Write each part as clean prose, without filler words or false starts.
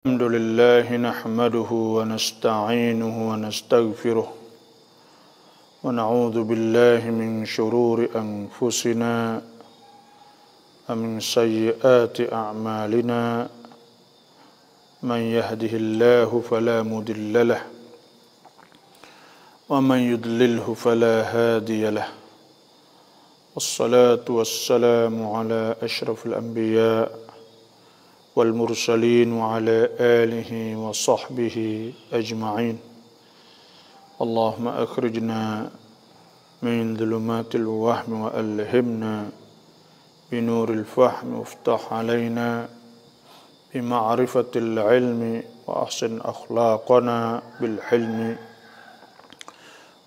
الحمد لله نحمده ونستعينه ونستغفره ونعوذ بالله من شرور أنفسنا ومن سيئات أعمالنا من يهده الله فلا مضل له ومن يضلله فلا هادي له والصلاة والسلام على أشرف الأنبياء والمرسلين وعلى آله وصحبه أجمعين. اللهم أخرجنا من ظلمات الوهم وألهمنا بنور الفهم وافتح علينا بمعرفة العلم وأحسن أخلاقنا بالحلم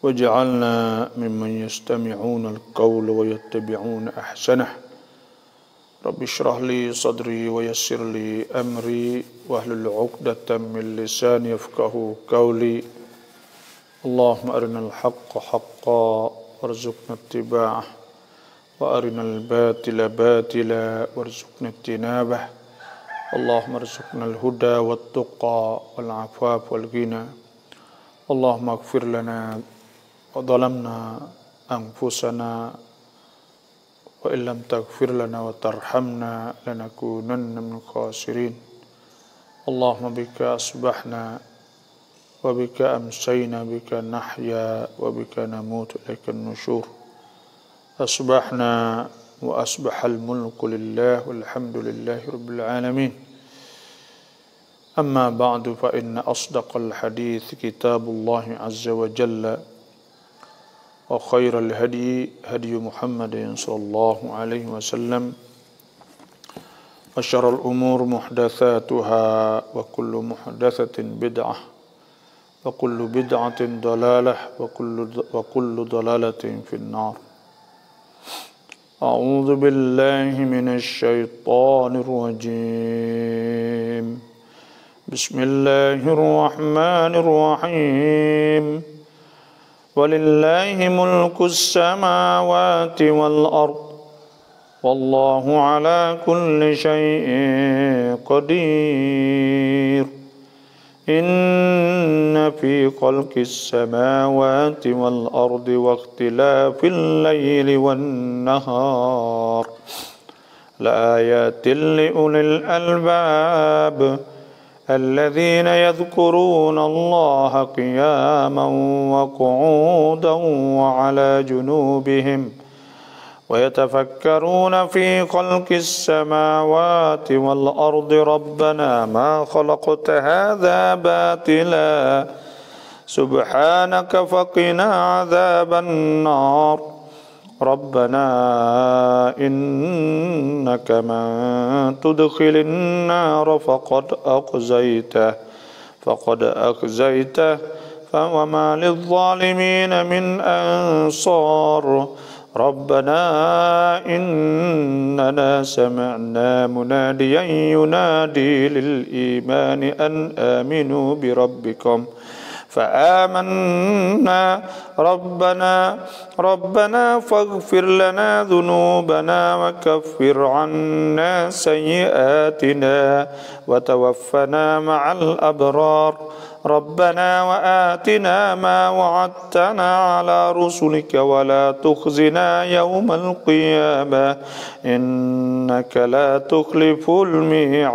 واجعلنا ممن يستمعون القول ويتبعون أحسنه. Rabbi shrah li sadri wa yassir li amri wahlul 'uqdatam min lisani yafqahu qawli. Allahumma arinal haqqa haqqan warzuqna ittiba'ah wa arinal batila batila warzuqna ijtinabah. Allahumma arzuqna al-huda wat tuqa wal 'afaf wal ghina. Allahumma ighfir lana wa dhalamna anfusana wa illam taghfir lana wa tarhamna lanakunanna minal khasirin. Allahumma bika asbahna wa bika amsayna bika nahya wa bika namutu ilaikan nusyur. Asbahna wa asbahal mulku lillah walhamdulillahi rabbil alamin. Amma ba'du fa inna asdaqal hadits kitabullah azza wa jalla wa khairal hadi hadi Muhammadin sallallahu alaihi wasallam wa syarrul umur muhdatsatuha wa kullu muhdatsatin bid'ah wa kullu bid'atin dalalah wa kullu dalalatin finnar. A'udzu billahi minasy syaithanir rajim. Bismillahirrahmanirrahim. Walillahi mulkus samawati wal ard wallahu ala kulli syai'in qadir. Inna fi khalqis samawati wal ardi wa ikhtilafil layli wan nahar la ayatin li ulil albab الذين يذكرون الله قياما وقعودا وعلى جنوبهم ويتفكرون في خلق السماوات والأرض ربنا ما خلقت هذا باطلا سبحانك فقنا عذاب النار ربنا إنك من تدخل النار فقد أخزيته فوما للظالمين من أنصار ربنا إننا سمعنا مناديا ينادي للإيمان أن آمنوا بربكم فآمنا ربنا فاغفر لنا ذنوبنا وكفر عنا سيئاتنا وتوفنا مع الأبرار ربنا وآتنا ما وعدتنا على رسلك ولا تخزنا يوم القيامة إنك لا تخلف الميعاد.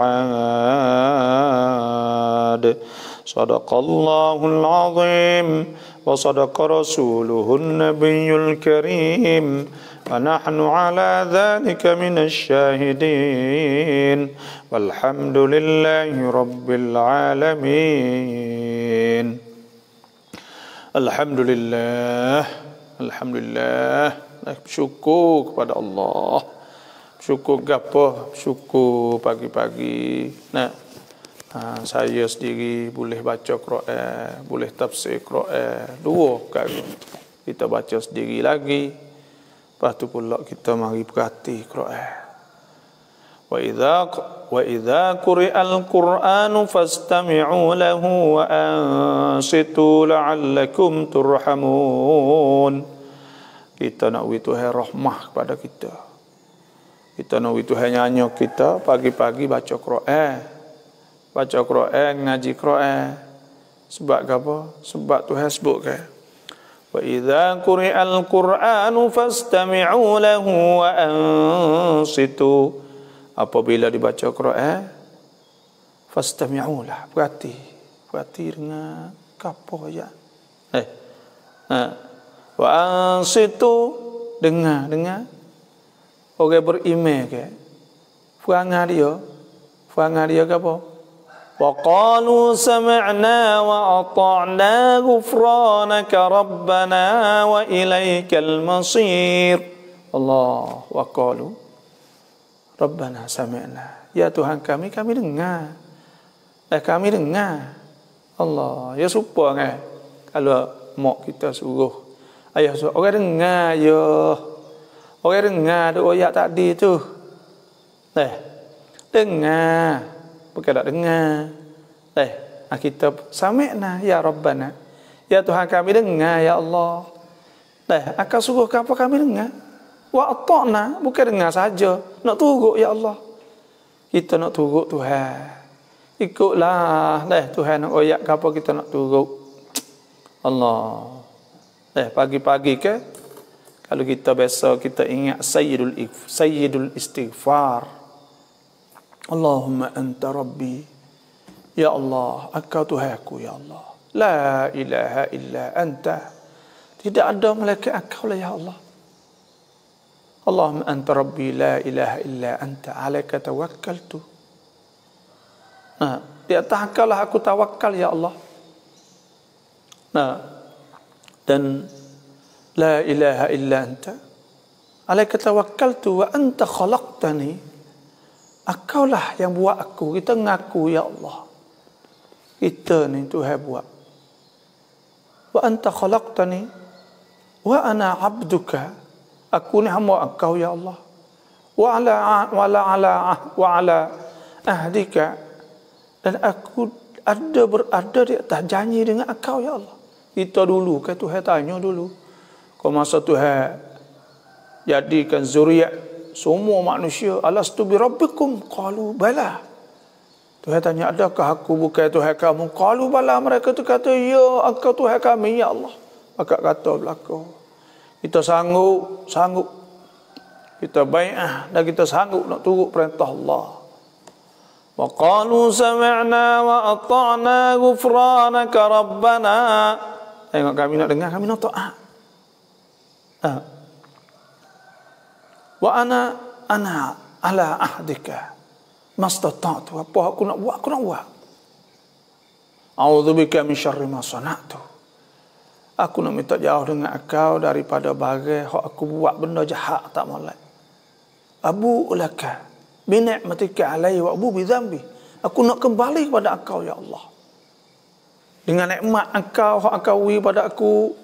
صدق الله العظيم وصدق رسوله النبي الكريم ونحن على ذلك من الشاهدين والحمد لله رب العالمين. Alhamdulillah, syukur kepada Allah. Syukur gapo? Syukur pagi-pagi. Saya sendiri boleh baca Quran, boleh tafsir Quran, dua kali. Kita baca sendiri lagi. Lepas tu pula kita mari perhati Quran. Wa idza quri'al Qur'anu fastami'u lahu wa ansitu la'allakum turhamun. Kita nak wih Tuhan rahmah kepada kita. Kita nak wih Tuhan nyanyi kita pagi-pagi baca Quran. baca Quran, ngaji Quran. Sebab apa? Sebab Tuhan sebut ke. Wa idza quri'al Qur'anu fastami'u lahu wa ansitu. Apabila dibaca Quran, fastami'u lah, berhati dengan apa ya. Wa ansitu, dengar. Orang beriman ke. Perangai dia ke apa? Wa qalu sami'na wa ata'na ghufranaka rabbana wa ilaikal masir. Allah, wa qalu rabbana sami'na. Ya Tuhan kami dengar. Kami dengar. Allah, ya supaya kan. Kalau mak kita suruh ayah suruh orang dengar ya. Orang dengar doa ayat tadi tu. Dengar. Bukan tak dengar. Kita sami'na ya Rabbana. Ya Tuhan kami dengar ya Allah. Akan suruh apa kami dengar. Wa ata'na, bukan dengar saja. Nak turut ya Allah. Kita nak turut Tuhan. Ikutlah. Tuhan nak ayat apa kita nak turut. Allah. Pagi-pagi ke kalau kita biasa kita ingat sayyidul istighfar. Allahumma anta rabbi. Ya Allah, Engkau Tuhanku ya Allah. La ilaha illa anta. Tidak ada malaikat Engkau lah ya Allah. Allahumma anta rabbi la ilaha illa anta. Alaika tawakkaltu. Di atas Engkau lah aku tawakal ya Allah. Dan la ilaha illa anta. Alaika tawakkaltu wa anta khalaqtani. Engkaulah yang buat aku. Kita ngaku ya Allah. Kita ni Tuhan buat. Wa anta khalaqtani wa ana abduka. Aku ni hamba Engkau ya Allah. Wa ala ahdika. Dan aku berada di atas janji dengan Engkau ya Allah. Kita dulu kan Tuhan tanya dulu. Kau masa Tuhan jadikan zuriat semua manusia, alastu bi rabbikum? Qalu bala. Tuhan tanya, adakah aku bukan Tuhan kamu? Qalu bala. Mereka tu kata, ya Engkau Tuhan kami ya Allah. Maka kata belaka, kita sanggup kita bai'ah dan kita sanggup nak turut perintah Allah. Wa qalu sami'na wa ata'na ghufranaka rabbana. Tengok kami nak dengar, kami nak taat. Wa ana ala ahdika mastata'tu. Apa aku nak buat, A'udzubika min syarri ma sana'tu. Aku nak minta jauh dengan Engkau daripada bagai hak aku buat benda jahat tak molek. Abu ulaka bi ni'matika alai wa abu bi dzambi. Aku nak kembali kepada Engkau ya Allah. Dengan nikmat Engkau hak Engkau beri pada aku.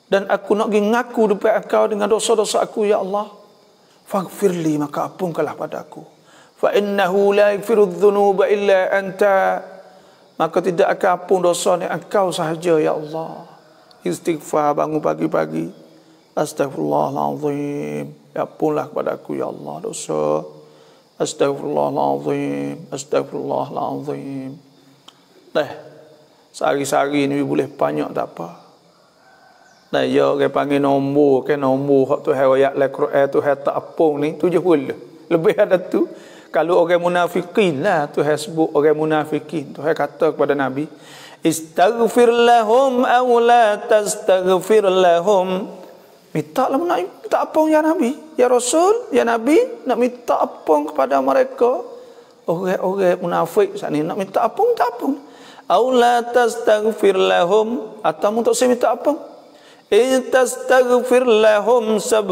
Dan aku nak ngaku depan Engkau dengan dosa-dosa aku ya Allah. Faghfirli, maka ampunkanlah pada aku. Fa innahu la yaghfiru dzunuba illa anta. Maka tidak akan ampun dosa ni Engkau sahaja ya Allah. Istighfar bangun pagi-pagi. Astaghfirullahalazim. Ya ampunlah kepada aku ya Allah dosa. Astaghfirullahalazim. Astaghfirullahalazim. Sehari-hari ni boleh banyak tak apa. Ya orang panggil nombor hak tu ayat Al-Quran tu tak apung ni 70 lebih ada tu. Kalau orang munafikin lah tu sebut orang munafikin tu kata kepada Nabi, istaghfir lahum aw la tastaghfir lahum. Minta lah nak minta apung ya Nabi, ya Rasul, ya Nabi, nak minta apung kepada mereka orang munafik saat ni, nak minta apung tak apung. Aw la tastaghfir lahum, atau untuk saya minta apung. In tastaghfir lahum 70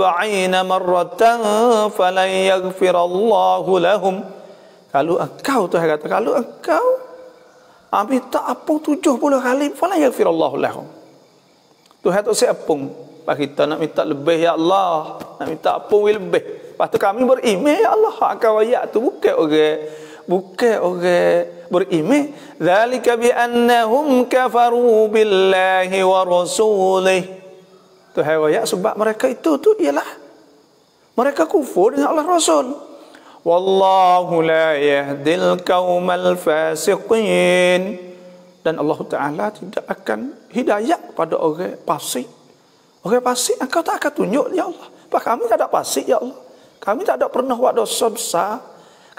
marratan falan yaghfir Allahu lahum. Kalau engkau tu kata, kalau engkau minta apung 70 kali, falan yaghfir Allahu lahum. Tuhan tak siap apung. Pak kita nak minta lebih ya Allah, nak minta apung lebih. Lepas tu kami beriman ya Allah, hak kau ayat tu bukan orang beriman. Zalika bi annahum kafaru billahi wa rasulihi. Tuhan ayat sebab mereka itu ialah mereka kufur dengan Allah Rasul. wallahu la yahdil qaumal fasiqin. Dan Allah Ta'ala tidak akan hidayah pada orang fasik. Orang fasik engkau tak akan tunjuk, ya Allah. Pak kami tak ada fasik, ya Allah. Kami tak ada pernah buat dosa besar.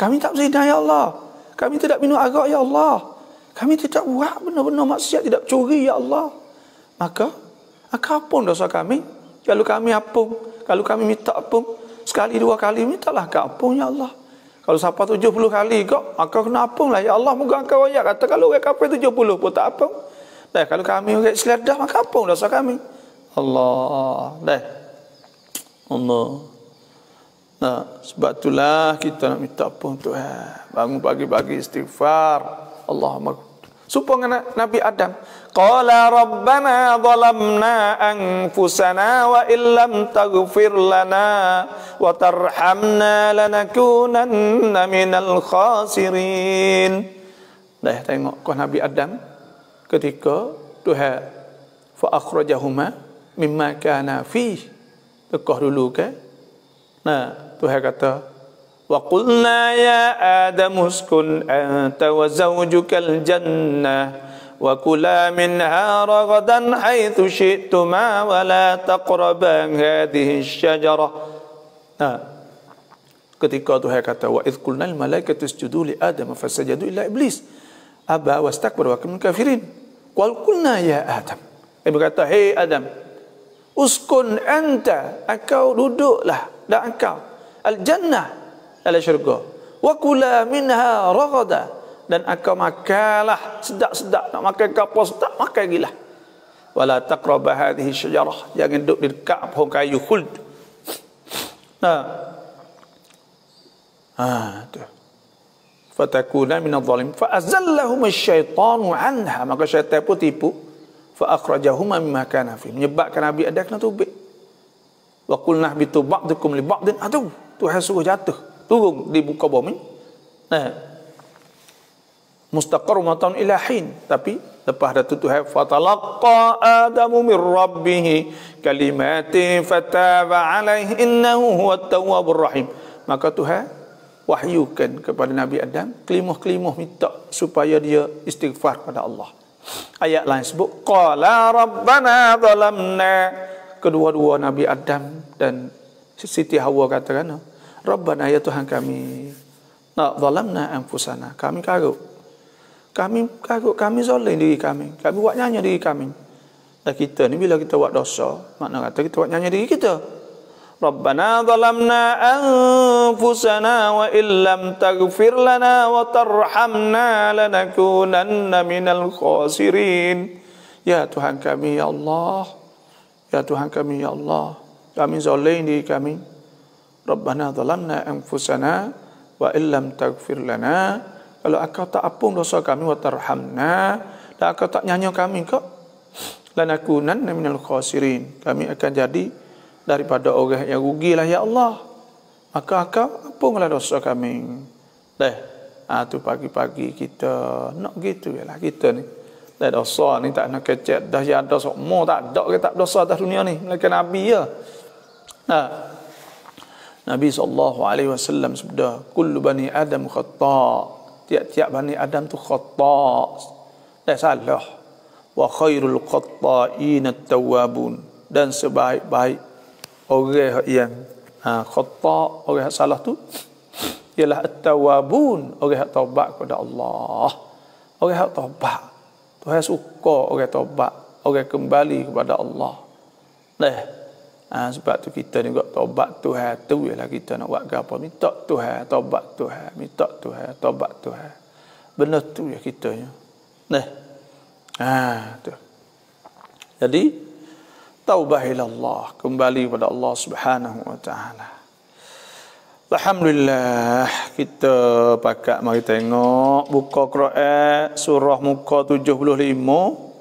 Kami tak berzina, ya Allah. Kami tidak minum arak, ya Allah. Kami tidak buat benar-benar maksiat, tidak curi, ya Allah. Maka ampun dosa kami. Kalau kami ampun, kalau kami minta ampun, sekali dua kali mintalah kau ampun, ya Allah. Kalau siapa 70 kali kau, maka kena ampun lah, ya Allah. Moga engkau ayat kata kalau orang kafir 70 pun tak ampun. Dah kalau kami orang seledah, maka ampun dosa kami. Allah. Dah. Allah. Nah, sebab itulah kita nak minta ampun Tuhan. Bangun pagi-pagi istighfar. Allahumma supaya Nabi Adam qala rabbana zalamna anfusana wa illam taghfir lana wa tarhamna lanakunanna minal khasirin. Dah tengok kau Nabi Adam ketika Tuhan fa akhrajahuma mimma kana fi tekah dulu ke. Nah Tuhan kata wa qulna ya Adam uskun anta wa zawjukal jannah wa kula minha ragadan haitsu syi'tuma wa la taqraba hadhihi asy-syajarah. Nah, ketika Tuhan kata wa idz qulna al malaikatu isjudu li Adam fasajadu illa iblis aba wastakbara wa kana kafirin. Qul qulna ya Adam. Berkata hey Adam, uskun anta, engkau duduklah dan engkau al jannah dalam syurga. Wa kula minha ragada, dan engkau makanlah sedap-sedap, nak makan apa sedap makan gilah. Wala taqraba hadhihi syajarah, jangan duduk di dekat pohon kayu khuld. Tu. Fatakuna minadh dhalim fa azallahum asyaitanu anha, maka syaitan pun tipu fa akhrajahuma mimma kana fi, menyebabkan Nabi Adam kena tubik. Wa qulna bitu ba'dukum li ba'din adu, Tuhan suruh jatuh turun di muka bumi. Nah, mustaqarr matan ilahin, tapi lepas dah tu Tuhan fatalaqqa adamu min rabbih kalimatin fataba alaihi innahu huwat tawwabur rahim. Maka Tuhan wahyukan kepada Nabi Adam kelimah-kelimah minta supaya dia istighfar pada Allah. Ayat lain sebut qala rabbana zalamna, kedua-dua Nabi Adam dan Siti Hawa katakan Rabbana ya Tuhan kami, nak zalamna anfusana, kami karut, kami zalim diri kami buat nyanyi diri kami. Dan kita ni bila kita buat dosa, makna kata kita buat nyanyi diri kita. Rabbana zalamna anfusana wa illam taghfir lana wa tarhamna lanakunanna minal khasirin. Ya Tuhan kami ya Allah, ya Tuhan kami ya Allah, kami zalim diri kami. Rabbana zalamna anfusana wa illam taghfir lana, kalau engkau tak ampun dosa kami, wa tarhamna, dan engkau tak nyanyi kami kau, lanakunanna minal khasirin, kami akan jadi daripada orang yang rugilah ya Allah. Maka engkau ampunlah dosa kami. Tu pagi-pagi kita nak gitu yalah kita ni. Dah dosa ni tak nak kecek dah ya ada semua tak ada ke tak dosa atas dunia ni, melainkan nabi ya. Nabi SAW sabda, kullu bani Adam khata', tiap-tiap bani Adam tu khata', dah salah. Wa khairul khata'in at-tawwabun, dan sebaik-baik orang yang khata', orang yang salah tu ialah at-tawwabun, orang yang taubat kepada Allah. Orang yang taubat, Tuhan suka orang taubat, orang kembali kepada Allah. Sebab tu kita ni buat taubat Tuhan tu ialah kita nak buat apa, minta Tuhan taubat Tuhan, minta Tuhan taubat Tuhan. Benar tu ya kita nya. Tu. Jadi taubah ilallah, kembali kepada Allah Subhanahu wa taala. Alhamdulillah, kita pakat mari tengok buka Quran surah muka 75.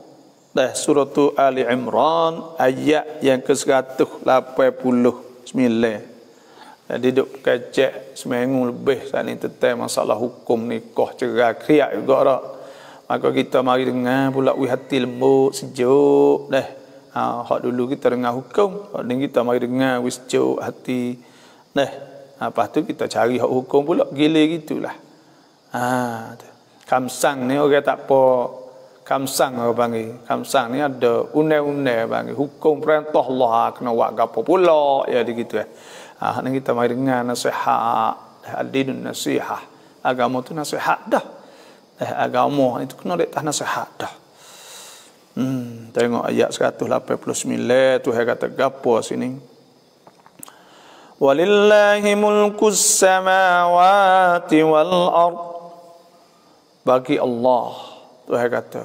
Surah Ali Imran ayat yang ke-189. Jadi duk kecek seminggu lebih saat ni tentang masalah hukum nikah cerai kriak juga dah. Maka kita mari dengar pula hati lembut sejuk hak dulu kita dengar hukum, hak ni kita mari dengar sejuk hati. Lepas tu kita cari hak hukum pula, gila gitulah. Kamsang ni orang tak apa. Kamsang orang panggil. Kamsang ni ada undang-undang panggil. Hukum perintah Allah kena buat apa pula. Ya gitu ya. Ni kita mari dengar nasihat. Adinun nasihat. Agama tu nasihat dah. Agama itu kena letak nasihat dah. Tengok ayat 189 tu dia kata gapo sini. Walillahi mulkus samawati wal ard. Bagi Allah Tuhan kata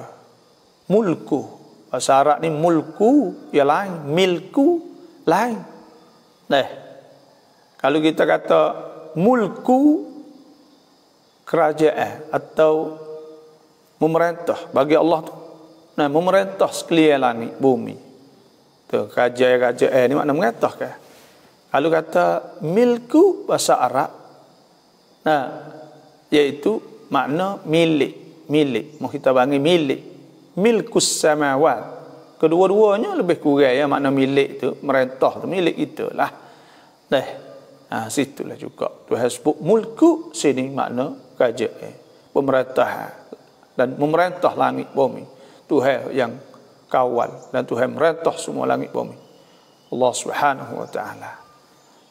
mulku. Bahasa Arab ni mulku ya lain, milku lain. Kalau kita kata mulku kerajaan atau memerintah, bagi Allah tu memerintah sekalian langit bumi. Tu kerajaan ni makna memerintah ke? Kalau kata milku bahasa Arab iaitu makna milik. Mau kita panggil milik. Milkus samawat. Kedua-duanya lebih kurang ya makna milik tu, merintah tu milik itulah. Situlah juga Tuhan sebut mulku sini makna kerajaan, pemerintah dan memerintah langit bumi. Tuhan yang kawal dan Tuhan merintah semua langit bumi. Allah Subhanahu wa taala.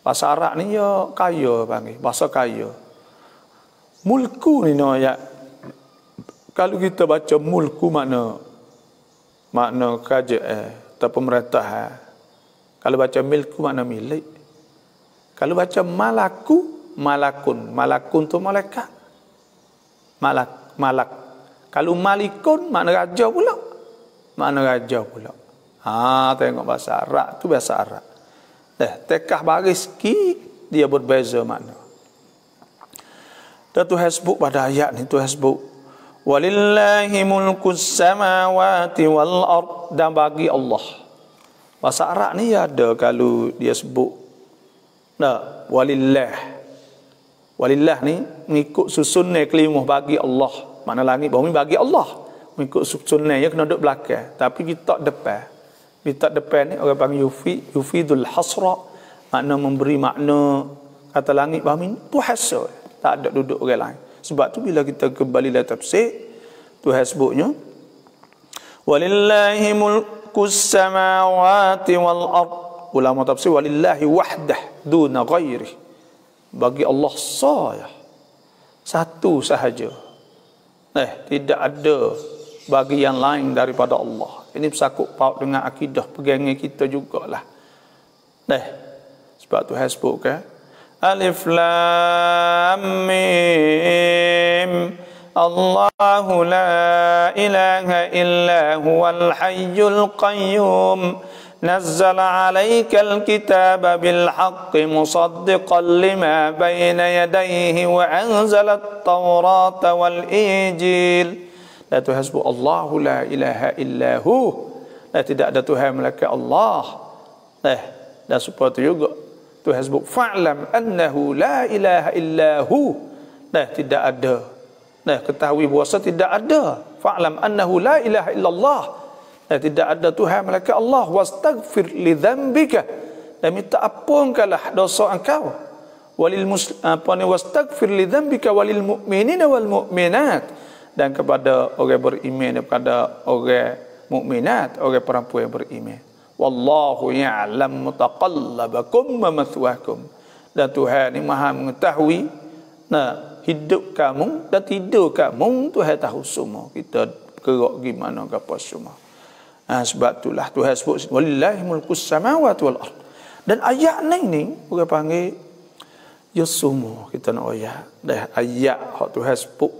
Bahasa Arab ni ya kaya panggil, bahasa kaya. Mulku ni ya. Kalau kita baca mulku makna kerajaan atau pemerintahan. Kalau baca milku makna milik. Kalau baca malakun tu malaikat. Malak. Kalau malikun makna raja pula. Tengok bahasa Arab tu bahasa Arab. Tekah baris sikit dia berbeza makna. Dan Tuhan sebut pada ayat ni, Tuhan sebut walillahi mulkus samawati wal ard, dan bagi Allah. Bahasa Arab ni ada kalau dia sebut walillah ni mengikut susunan kelimah bagi Allah. Makna langit bumi bagi Allah. Mengikut susunan dia kena duduk belakang. Tapi kita depan. Kita depan ni orang panggil yufidul hasra. Makna memberi makna kata langit bumi tu hasil. Tak ada duduk orang lain. Sebab tu bila kita kembali dalam tafsir, Tuhan sebutnya walillahi mulkus samawati wal ard. Ulama tafsir walillahi wahdah duna ghairi. Bagi Allah saja. Satu sahaja. Tidak ada bagi yang lain daripada Allah. Ini bersangkut paut dengan akidah pegangan kita jugalah. Sebab Tuhan sebutkan Alif Lam Mim Allahu la ilaha illa huwal hayyul qayyum nazzala alaikal kitaba bil haqqi musaddiqan lima bayna yadayhi wa anzala at-taurata wal injil. Dan Tuhan sebut Allahu la ilaha illa hu. Dan tidak ada Tuhan melainkan Allah. Dan supaya itu juga Tuhan sebut fa'lam annahu la ilaha illa hu. Tidak ada. Ketahui bahawa tidak ada. Fa'lam annahu la ilaha illallah. Tidak ada Tuhan melainkan Allah. Wastaghfir li dhanbika. Dan minta ampunkanlah dosa engkau. Wastaghfir li dhanbika walil mu'minina wal mu'minat. Dan kepada orang beriman, kepada orang mukminat, orang perempuan yang beriman. Wallahu ya'lam mutaqallabakum wa mathwakum. Dan Tuhan ni Maha mengetahui hidup kamu dan tidur kamu. Tuhan tahu semua. Kita gerak gimana ke apa semua. Sebab itulah Tuhan sebut walillahi mulkus samawati wal ard. Dan ayat ni orang panggil ya semua kita nak ayat. Ayat hak Tuhan sebut.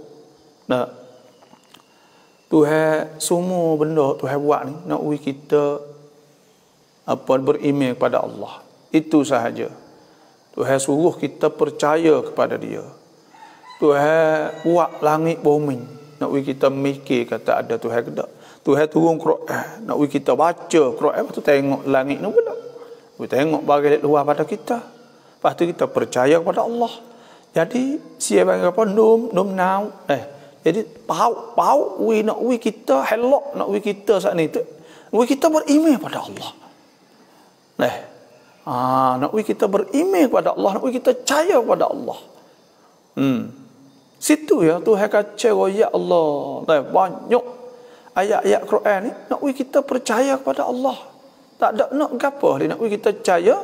Tuhan semua benda Tuhan buat ni nak uji kita beriman kepada Allah. Itu sahaja. Tuhan suruh kita percaya kepada Dia. Tuhan buat langit bumi nak uji kita mikir kata ada Tuhan ke tak. Tuhan turun Quran nak uji kita baca Quran, lepas tu tengok langit ni pula. Tengok bagai luar pada kita. Lepas tu kita percaya kepada Allah. Jadi siapa yang apa nom now jadi pau nak kita helok nak kita saat ni tu kita beriman pada Allah. Nak kita beriman kepada Allah, nak kita percaya kepada Allah. Situ ya Tuhan kata ya Allah. Banyak ayat-ayat Quran ni nak kita percaya kepada Allah. Tak ada nak gapo dia nak kita percaya,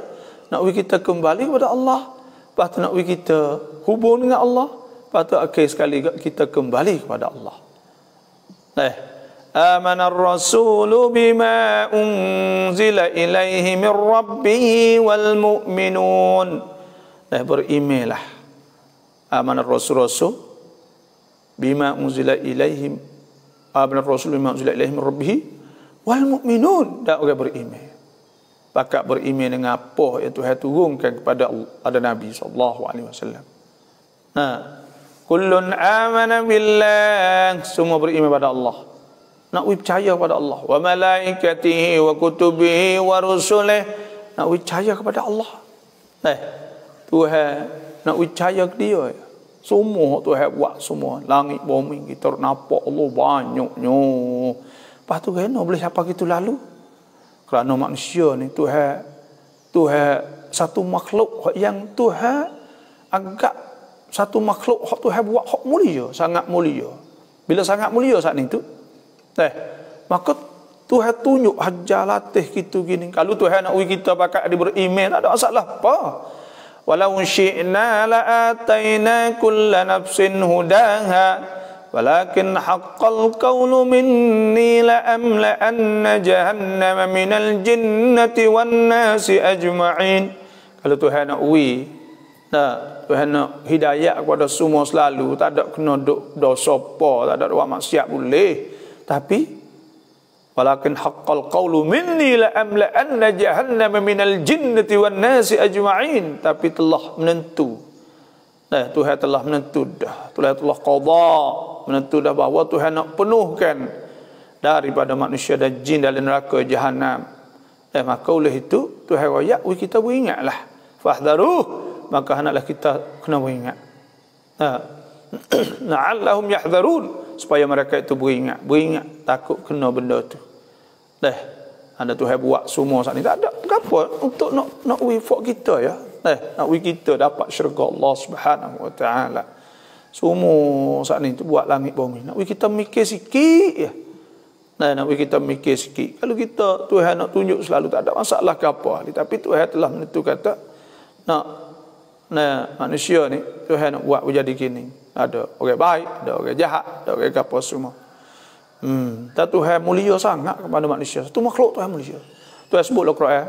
nak kita kembali kepada Allah. Lepas tu nak kita hubung dengan Allah. Lepas tu akhir sekali kita kembali kepada Allah. Amana ar-rasulu bima unzila ilaihi min rabbih wal mu'minun. Berimanlah. Amana ar-rasul bima unzila ilaihim. Amana ar-rasul bima unzila ilaihi min rabbih wal mu'minun. Dak orang beriman. Pakat beriman dengan apa yang Tuhan turunkan kepada Nabi sallallahu alaihi wasallam. Kullun amana billah, semua beriman pada Allah. Nak percaya kepada Allah, wa malaikatihi wa kutubihi wa rusulih, nak percaya kepada Allah. Tuhan nak percaya ke dia. Semua Tuhan buat semua, langit bumi kita nampak Allah banyaknya. Lepas tu kena boleh siapa gitu lalu? Kerana manusia ni Tuhan satu makhluk yang Tuhan anggap satu makhluk hak Tuhan buat hak mulia, sangat mulia. Bila sangat mulia saat ni tu, maka Tuhan tunjuk ajar latih kita gini. Kalau Tuhan nak kita pakai dia beriman, tak ada masalah apa. Walau syi'na la'ataina kulla nafsin hudaha walakin haqqal qawlu minni la'amla'anna jahannama minal jinnati wan nasi ajma'in. Kalau Tuhan nak Tuhan nak hidayah kepada semua selalu, tak ada kena dosa apa, tak ada buat maksiat boleh. Tapi walakin haqqal qawlu minni la'amla'anna jahannama minal jinnati wan nasi ajma'in. Tapi telah menentu. Tuhan telah menentu dah. Tuhan telah qada, menentu dah bahawa Tuhan nak penuhkan daripada manusia dan jin dalam neraka jahanam. Maka oleh itu Tuhan royak kita beringatlah. Fahdharuh, maka hendaklah kita kena beringat. La'allahum yahdharun, supaya mereka itu beringat takut kena benda tu. Ada Tuhan buat semua saat ni, tak ada apa untuk nak wifak kita ya. Nak kita dapat syurga Allah Subhanahu wa taala. Semua saat ni tu buat langit bumi. Nak kita mikir sikit ya. Nak kita mikir sikit. Kalau kita Tuhan nak tunjuk selalu, tak ada masalah ke apa. Tapi Tuhan telah menentu kata manusia ni Tuhan nak buat menjadi gini. Ada orang baik, ada orang jahat, ada orang apa semua. Dan Tuhan mulia sangat kepada manusia. Satu makhluk Tuhan mulia. Tuhan sebut dalam Quran,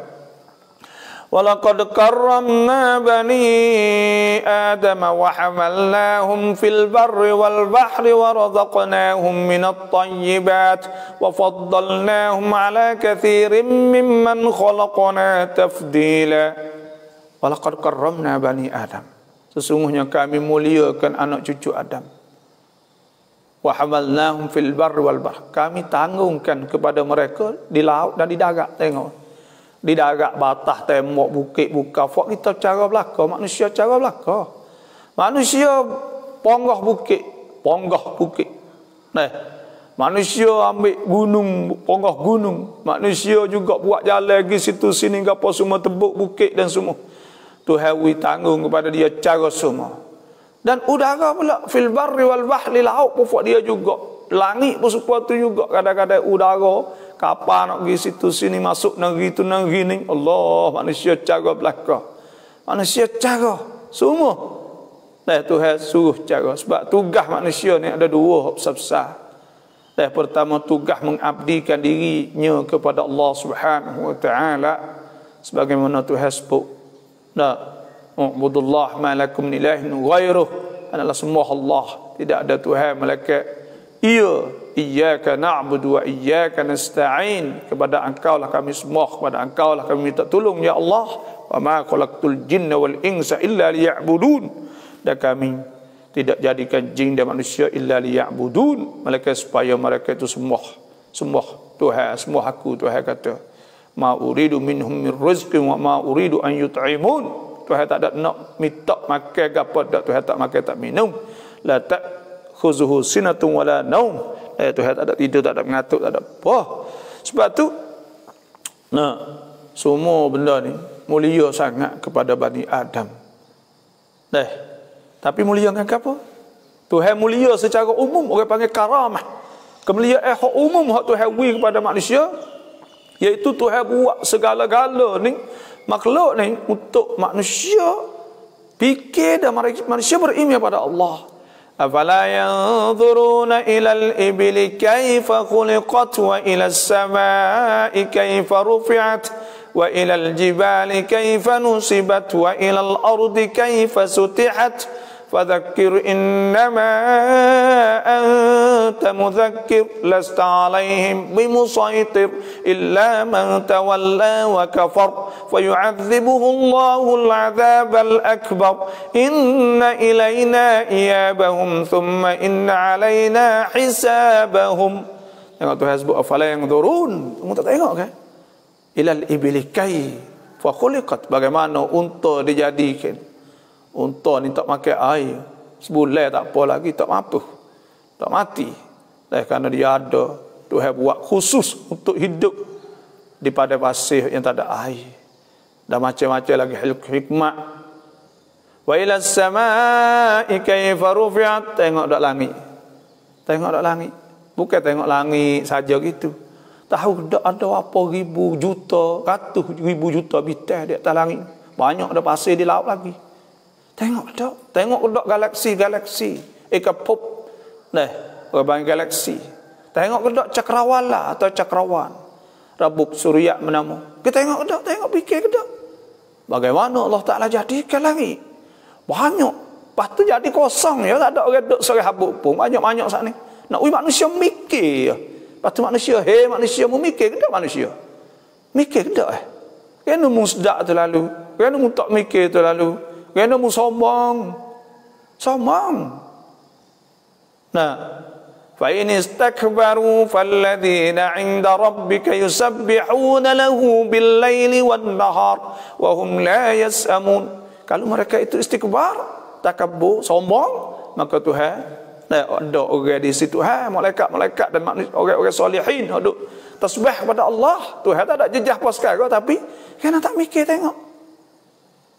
walaqad karramna bani Adam wa hamalnahum fil barri wal bahri wa razaqnahum minat thayyibat wa faddalnahum ala katsirin mimman khalaqna tafdila. Walaqad karramna bani Adam, sesungguhnya kami muliakan anak cucu Adam. Wa hamalnahum fil barri wal bahr, kami tanggungkan kepada mereka di laut dan di darat. Tengok, di darat batas tembok bukit buka fak kita cara belaka, manusia cara belaka. Manusia ponggah bukit. Manusia ambil gunung, ponggah gunung. Manusia juga buat jalan pergi situ sini gapo semua, tebuk bukit dan semua. Tuhan tanggung kepada dia cara semua. Dan udara pula fil barri wal bahri, laut pun dia juga. Langit pun seperti tu juga. Kadang-kadang udara kapal nak pergi situ sini, masuk negeri tu negeri ni. Allah, manusia cara belaka. Manusia cara semua. Tuhan suruh cara. Sebab tugas manusia ni ada dua besar-besar. Pertama, tugas mengabdikan dirinya kepada Allah Subhanahu wa taala, sebagaimana Tuhan sebut, Ubudullah ma lakum min ilahin ghairuh, adalah semua Allah, tidak ada Tuhan malaikat. Iyyaka na'budu wa iyyaka nasta'in, kepada Engkau lah kami sembah, kepada Engkau lah kami minta tolong ya Allah. Wa ma khalaqtul jinna wal insa illa liya'budun, dan kami tidak jadikan jin dan manusia illa liya'budun, malaikat supaya mereka itu sembah Tuhan, sembah aku. Tuhan kata, ma uridu minhum min rizqin wa ma uridu an yut'imun. Tuhan tak ada nak minta makan apa dak, Tuhan tak makan tak minum. La ta'khuzuhu sinatun wala naum. Tuhan tak ada tidur, tak ada mengantuk, tak ada apa. Sebab tu semua benda ni mulia sangat kepada Bani Adam. Tapi mulia dengan apa? Tuhan mulia secara umum, orang panggil karamah. Kemuliaan hak umum hak Tuhan beri kepada manusia, iaitu Tuhan buat segala-gala ni makhluk ni untuk manusia fikir dan manusia beriman pada Allah. Afala yanzuruna ilal ibli kaifa khuliqat wa ilal samai kaifa rufi'at wa ilal jibali kaifa nusibat wa ilal ardi kaifa sutihat fadzakkir innama anta mudzakkir lasta alaihim bimusaitir illa man tawalla wa kafar fayu'adzibuhu Allahu al-'adzabal akbar inna ilaina iyabahum thumma inna alaina hisabahum. Tengok Tuhan sebut afala yanzurun, kamu tak tengok kan? Ilal ibli kaifa khuliqat, bagaimana unta dijadikan. Unta ni tak makan air sebulan tak apa lagi, tak mampu, tak mati. Kerana dia ada, Tuhan buat khusus untuk hidup di pada pasir yang tak ada air. Dan macam-macam lagi hikmat. Wa ila samai kaifa rufi'at, tengok dak langit. Tengok dak langit. Bukan tengok langit saja gitu. Tahu dak ada apa ribu juta, ratus ribu juta bintang di atas langit. Banyak ada pasir di laut lagi. Tengok dok galaksi, ekapop. Orang galaksi. Tengok dok cakrawala atau cakrawan. Rabuk Surya menama. Kita tengok fikir dok. Bagaimana Allah Taala jadikan langit? Banyak. Lepas tu jadi kosong ya, tak ada orang dok sore habuk pun. Banyak-banyak sat ni. Nak manusia mikir ya. Lepas tu manusia mu mikir ke tak manusia? Mikir ke tak Kena mu sedak terlalu. Kena mu tak mikir terlalu. Kena mu sombong. Fa in istakbaru falladhina 'inda rabbika yusabbihuna lahu bil-laili wan-nahar wa hum la yas'amun. Kalau mereka itu istikbar, takabur, sombong, maka Tuhan ada orang di situ, malaikat-malaikat dan manusia, orang-orang solihin duk tasbih kepada Allah. Tuhan tak ada jejak pas sekarang, tapi kena tak mikir tengok.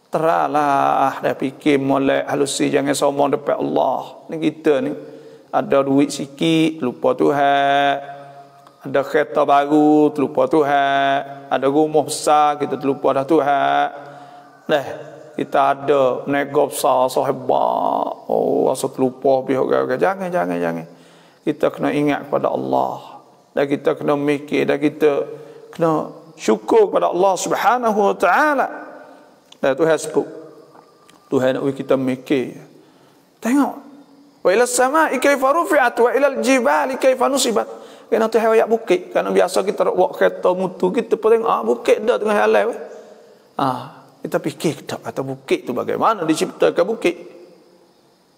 Teralah dah fikir molek halusi, jangan sombong depan Allah. Ni kita ni ada duit sikit lupa Tuhan, ada kereta baru terlupa Tuhan, ada rumah besar kita terlupa dah Tuhan. Kita ada nego besar sahabat, asal terlupa pihak orang. Jangan. Kita kena ingat kepada Allah, dan kita kena mikir, dan kita kena syukur kepada Allah Subhanahu wa taala. Dan Tuhan sebut, Tuhan nak kita mikir. Tengok. Wa ila samai kaifa rufi'at wa ila al-jibali kaifa nusibat. Kena Tuhan ayat bukit. Kerana biasa kita buat kereta mutu, kita pun tengok bukit dah tengah jalan. Kita fikir tak kata bukit tu bagaimana diciptakan bukit.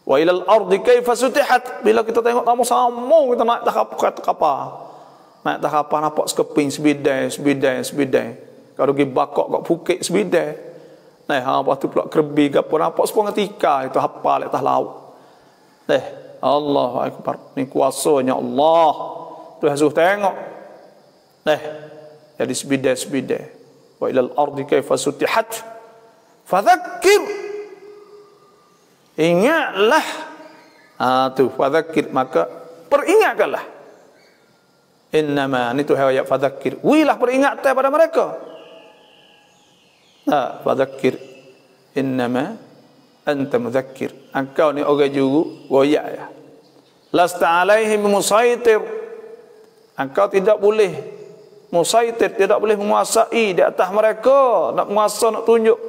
Wa ila al-ardi kaifa sutihat. Bila kita tengok sama-sama kita naik tak kapal. Naik tak kapal nampak sekeping sebidang. Kalau pergi bakok kat bukit sebidang. Lepas tu pula kerbi ke apa, nampak sepuluh ketika itu hafal atas laut. Allahu Akbar, ni kuasanya Allah. Tuhan suruh tengok. Jadi sebidang. Wa ilal ardi kaifa sutihat. Fadzakkir. Ingatlah. Tu fadzakkir, maka peringatkanlah. Innama, ni Tuhan ayat fadzakkir. Wilah peringatan pada mereka. Fadzakkir innama anta mudzakkir. Engkau ni orang juru royak ya. Lasta alaihim musaitir. Engkau tidak boleh musaitir, tidak boleh menguasai di atas mereka, nak menguasa, nak tunjuk.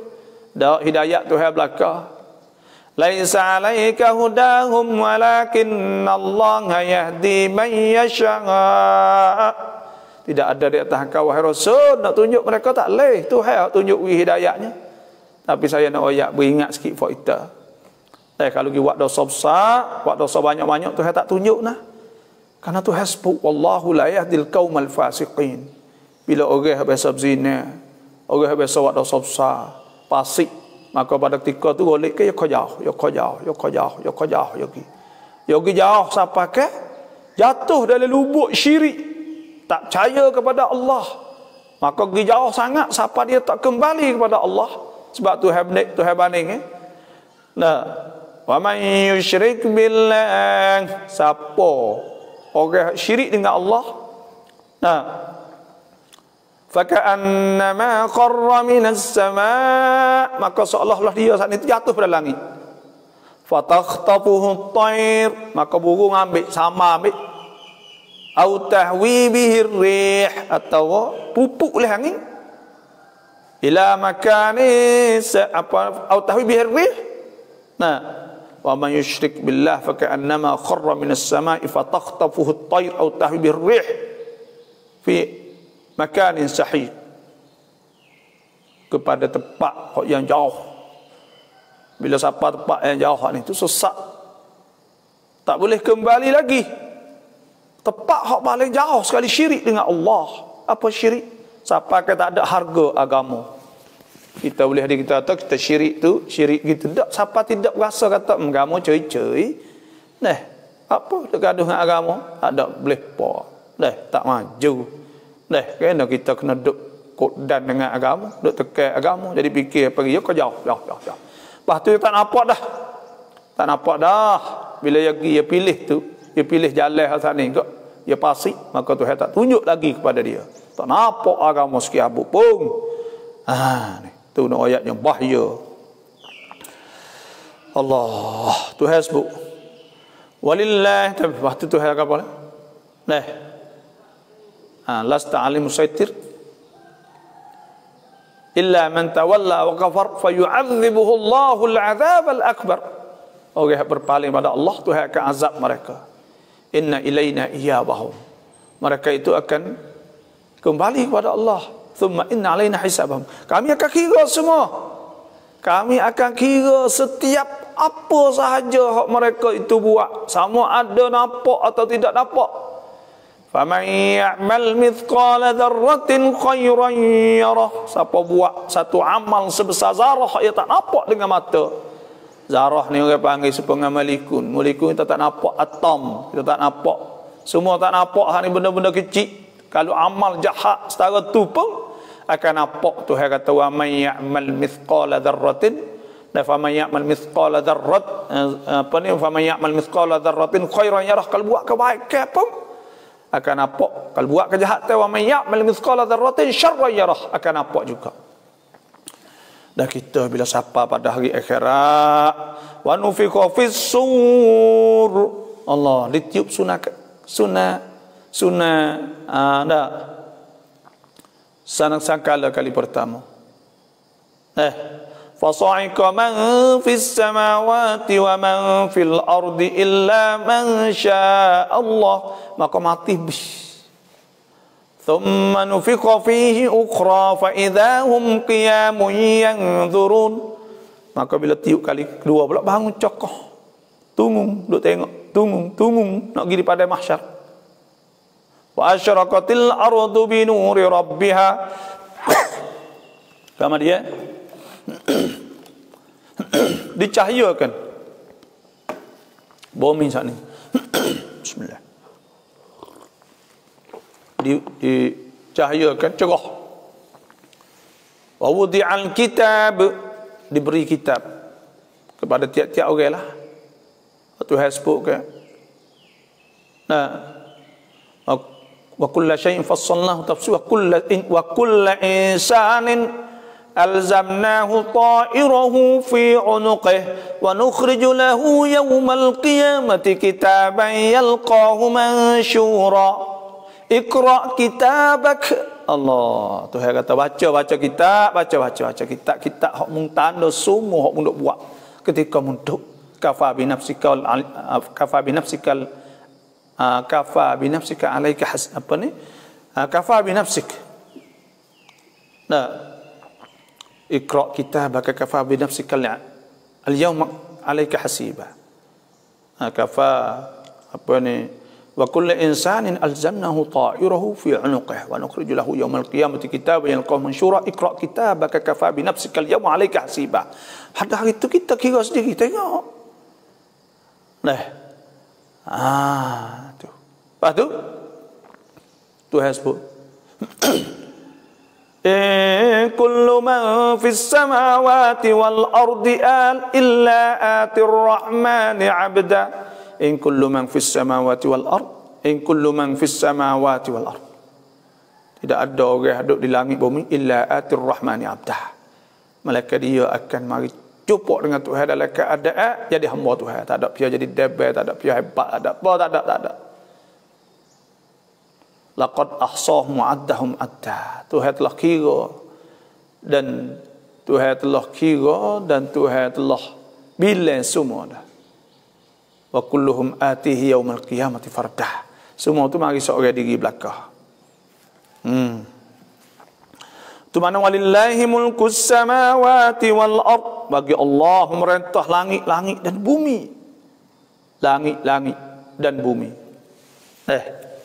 Dak hidayat Tuhan belaka. Laisa alaika hudahum walakinnallaha yahdi man yasha. Tidak ada di atas engkau wahai Rasul nak tunjuk mereka, tak leh. Tuhan tunjuk hidayahnya. Tapi saya nak ayat beringat sikit for kita. Kalau pergi buat dosa besar, buat dosa banyak-banyak, Tuhan tak tunjuk nah. Karena Tuhan sebut wallahu la yahdil qaumal fasiqin. Bila orang biasa berzina, orang biasa buat dosa besar, fasik, maka pada ketika tu golek ke yo jauh. Yogi jauh sampai ke jatuh dalam lubuk syirik. Tak percaya kepada Allah. Maka pergi jauh sangat siapa dia tak kembali kepada Allah. Sebab Tuhan banding Nah, wa man yusyrik billah, siapa orang syirik dengan Allah, nah, faka'annama qarra minas sama', maka seolah-olah dia saat itu jatuh pada langit. Fatakhtafuhu at-tayr, maka burung ambil au tahwi bihi rih, atau pupuk oleh angin ila makani au tahwi bihi rih. Nah, wa man yusyrik billah faka'annama kharra minas sama'i fatakhtafuhu at-tayr au tahwi bihi rih fi makanin sahih, kepada tempat yang jauh. Bila sampai tempat yang jauh ni tu sesat, tak boleh kembali lagi. Tempat hak paling jauh sekali syirik dengan Allah. Apa syirik? Siapa kata tak ada harga agama. Kita boleh kita kata kita syirik tu, syirik gitu tak. Siapa tidak rasa kata agama cuy-cuy. Nah, apa dekat gaduh dengan agama? Ada boleh apa. Dah tak maju. Dah kena kita kena duk kodan dengan agama, duk tekan agama. Jadi fikir pergi kau jauh. Lepas tu tak nampak dah. Tak nampak dah. Bila dia pilih tu, dia pilih jalan asal ni kok, dia pasti, maka Tuhan tak tunjuk lagi kepada dia. Tak nampak agama sikit habuk pun. Ni tu nak ayat yang bahaya. Allah, Tuhan sebut walillah, waktu Tuhan apa? Nah, lasta alim musaitir illa man tawalla wa kafar fayu'adzibuhu Allahu al-'adzab al-akbar. Orang berpaling pada Allah, Tuhan akan azab mereka. Inna ilaina iyabahum, mereka itu akan kembali kepada Allah. Thumma inna alaina hisabahum, kami akan kira semua. Kami akan kira setiap apa sahaja hak mereka itu buat, sama ada nampak atau tidak nampak. Faman ya'mal mithqala dzarratin khairan yarah, siapa buat satu amal sebesar zarah ia tak nampak dengan mata. Zarah ni orang panggil setengah molekul. Molekul kita tak nampak, atom kita tak nampak, semua tak nampak. Hak ni benda-benda kecil. Kalau amal jahat setara tu pun akan nampak. Tuhan kata wa may ya'mal mithqala dzarratin, dan fa may ya'mal mithqala dzarrat fa may ya'mal mithqala dzarratin khairan yarah, kalau buat kebaikan pun akan nampak. Kalau buat kejahatan wa may ya'mal mithqala dzarratin syarran yarah, akan nampak juga. Dan kita bila sapa pada hari akhirat, wa nufiqa fis sur, Allah ditiup sunah sangkala kali pertama. Fasa'iqa man fis samawati wa man fil ardi illa man syaa Allah, maka mati bis. Thumma nufiqa fihi ukhra fa idza hum qiyamun yanzurun, maka bila tiup kali kedua pula bangun cokoh, tungung, duk tengok, tungung nak pergi pada mahsyar. Wa asyraqatil ardu bi nuri rabbiha, sama dia dicahayakan bumi saat ni. Bismillah, dicahayakan cerah. Wa wudi'al kitab, diberi kitab kepada tiap-tiap orang lah. Tuhan sebutkan, wa kullu syai'in fassalnahu tafsila wa kullu insanin alzamnahu ta'irahu fi 'unuqihi wa nukhriju lahu yawmal qiyamati kitaban yalqahu manshura. Iqra kitabak, Allah Tuhan kata baca kitab, baca kitab hak mung tanda semua hak mung duk buat ketika mung duk. Kafa bi nafsika alaika apa ni, kafa bi nafsik. Nah, iqra kitabaka kafa bi nafsika al-yawma alaika hasiba. Kafa apa ni, wa kullu insanin alzamnahu ta'irahu fi 'unuqihi wa nukhriju lahu yawmal qiyamati kitaban yalqahu manshura. Iqra kitabaka kafa bi nafsika al-yawma 'alaika hasiba. Pada hari itu kita kira sendiri, tengok. Tu. Lepas tu Tuhan sebut In kullu man fis samawati wal ardi illa atir rahmani abda. In kullu man fis samawati wal ard. In kullu man fis samawati wal ard. Tidak ada orang duduk di langit bumi illa atir rahmani abda. Malaikat dia akan mari jumpa dengan Tuhan dalam keadaan jadi hamba Tuhan. Tak ada pihak jadi debel, tak ada pihak hebat, tak ada apa, tak ada. Laqad ahsahum wa'addahum adda. Tuhan telah kira dan Tuhan telah bilang semua dah. Wa kulluhum atihi yaumal qiyamati fardah. Semua tu mari seorang diri belakang. Tu mana walillahi mulkus samawati wal ard. Bagi Allah merentah langit-langit dan bumi. Langit-langit dan bumi.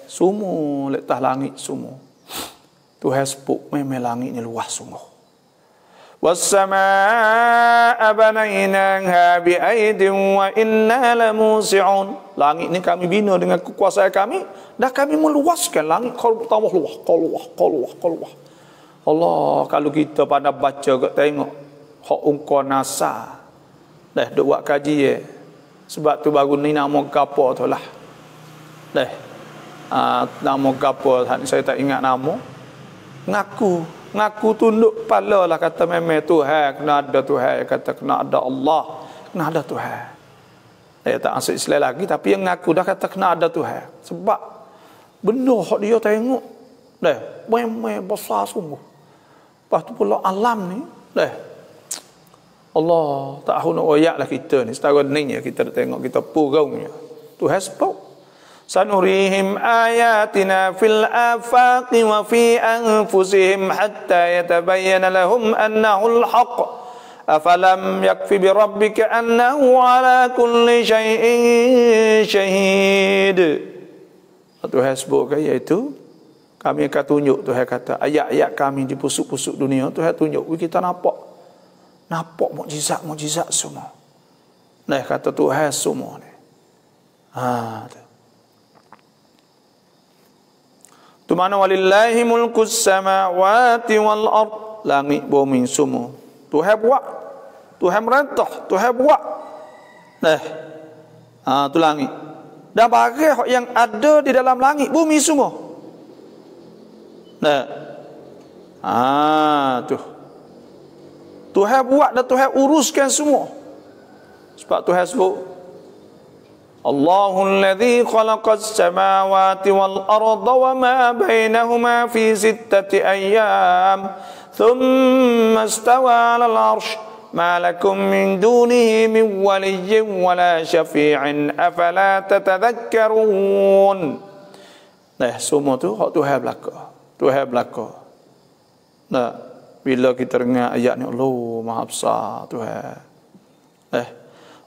Semua letak langit semua. Tuhan sebut memang langit ni luas sungguh. Was-samaa'a banainaha bi'aidin wa inna lamusi'un. Langit ni kami bina dengan kekuasaan kami dan kami meluaskan langit kalau tambah luas. Allah, kalau kita pada baca tengok hak ungkar NASA. Dah duk buat kaji sebab tu baru ni nama gapo tu lah. Nama gapo saya tak ingat nama. Ngaku tunduk kepala lah kata memang Tuhan, kena ada Tuhan, kata kena ada Allah, kena ada Tuhan. Dia tak masuk Islam lagi tapi yang ngaku dah kata kena ada Tuhan. Sebab benda hak dia tengok memang besar sungguh. Lepas tu pula alam ni Allah tak tahu nak royak lah kita ni. Setara ni kita tengok kita purungnya. Tuhan sebab sanurihim ayatina fil afaqi wa fi anfusihim hatta yatabayyana lahum annahu al-haq. Afalam yakfi bi rabbika annahu ala kulli syai'in syahid. Tuhan sebut iaitu kami akan tunjuk, Tuhan kata ayat-ayat kami di pusuk-pusuk dunia, Tuhan tunjuk kita nampak mukjizat semua. Kata Tuhan semua ni. Tu mana walillahi mulkus samawati wal ard. Langit bumi semua Tuhan buat. Tuhan merentah, Tuhan buat. Tu langit. Dan barang yang ada di dalam langit bumi semua. Tu. Tuhan buat dan Tuhan uruskan semua. Sebab Tuhan sebut Allahul ladzi khalaqas samawati wal arda wa ma bainahuma fi 6 ayyam thumma istawa 'alal 'arsy ma lakum min dunihi min waliyyin wa la syafi'in afala tatadhakkarun. Semua tu hak Tuhan belaka. Bila kita dengar ayat ni Allah Maha Besar Tuhan.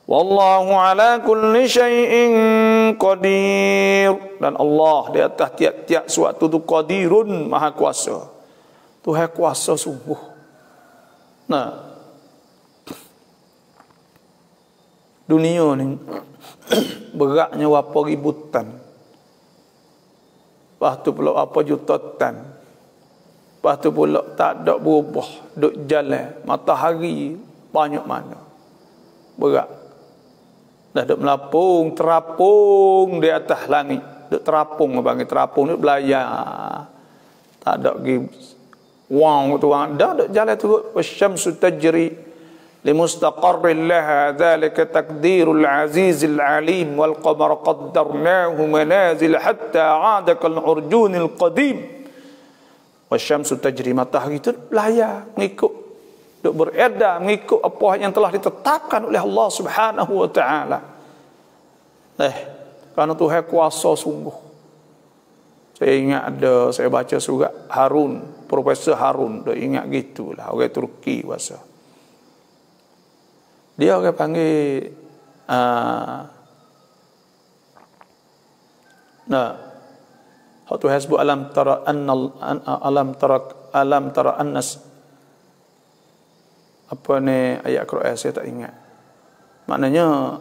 Wallahu ala kulli syai'in qadir. Dan Allah di atas tiap-tiap suatu tu qadirun, maha kuasa. Tuhan kuasa sungguh. Dunia ni beratnya berapa ribu tan. Lepas tu pula apa juta tan. Lepas tu pula tak ada berubah, duk jalan matahari banyak mana. Berat. Dah duk melapung, terapung di atas langit. Duk terapung, panggil terapung, duk belayar. Tak ada lagi wang tu orang dah duk jalan tu. Wasyamsu tajri limustaqarrin laha dzalika taqdirul azizil alim wal qamara qaddarnahu manazil hatta 'ada kal urjunil qadim. Wasyamsu tajri, matahari tu belayar mengikut duk beredar mengikut apa yang telah ditetapkan oleh Allah Subhanahu wa taala. Kerana Tuhan kuasa sungguh. Saya ingat saya baca surat Harun, Profesor Harun, dah ingat gitulah, orang Turki kuasa. Dia orang panggil Tuhan sebut alam tara annas apa ni ayat Quran saya tak ingat. Maknanya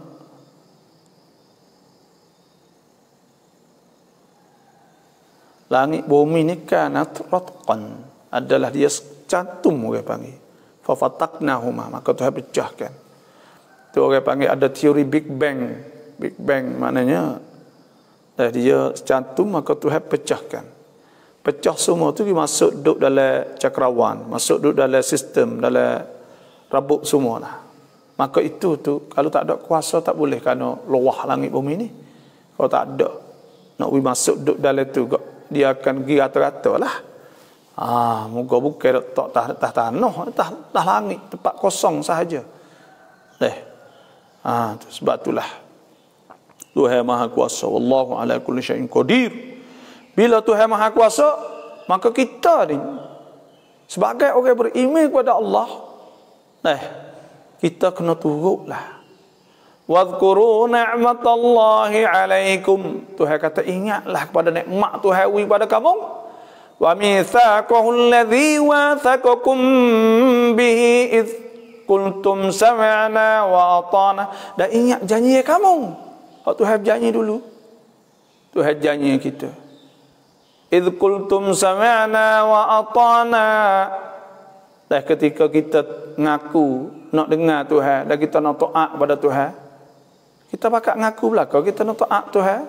langit bumi ni kanat ratqan. adalah dia cantum, orang panggil. Fafataqnahuma, maka Tuhan pecahkan. Tu orang panggil ada teori Big Bang. Big Bang maknanya dia cantum maka Tuhan pecahkan. Pecah semua tu dia masuk duduk dalam cakrawan, masuk duduk dalam sistem, dalam rabuk semua lah. Maka itu tu kalau tak ada kuasa tak boleh kerana luah langit bumi ni. Kalau tak ada nak masuk duduk dalam tu dia akan pergi rata-rata lah. Moga bukan tak tanah, tak langit, tempat kosong sahaja. Sebab itulah Tuhan Maha Kuasa. Wallahu ala kulli syai'in qadir. Bila Tuhan Maha Kuasa, maka kita ni sebagai orang beriman kepada Allah, kita kena turutlah. Wadhkuru ni'matallahi alaikum. Tuhan kata ingatlah kepada nikmat Tuhan kepada kamu. Wa mitsaqahu alladhi wathaqakum bihi id qultum sami'na wa ata'na. Dan ingat janji kamu. Tuhan janji dulu. Tuhan janji kita. Id qultum sami'na wa ata'na. Dan ketika kita ngaku nak dengar Tuhan dan kita nak taat kepada Tuhan, kita bakal ngaku belakang kita nak taat Tuhan.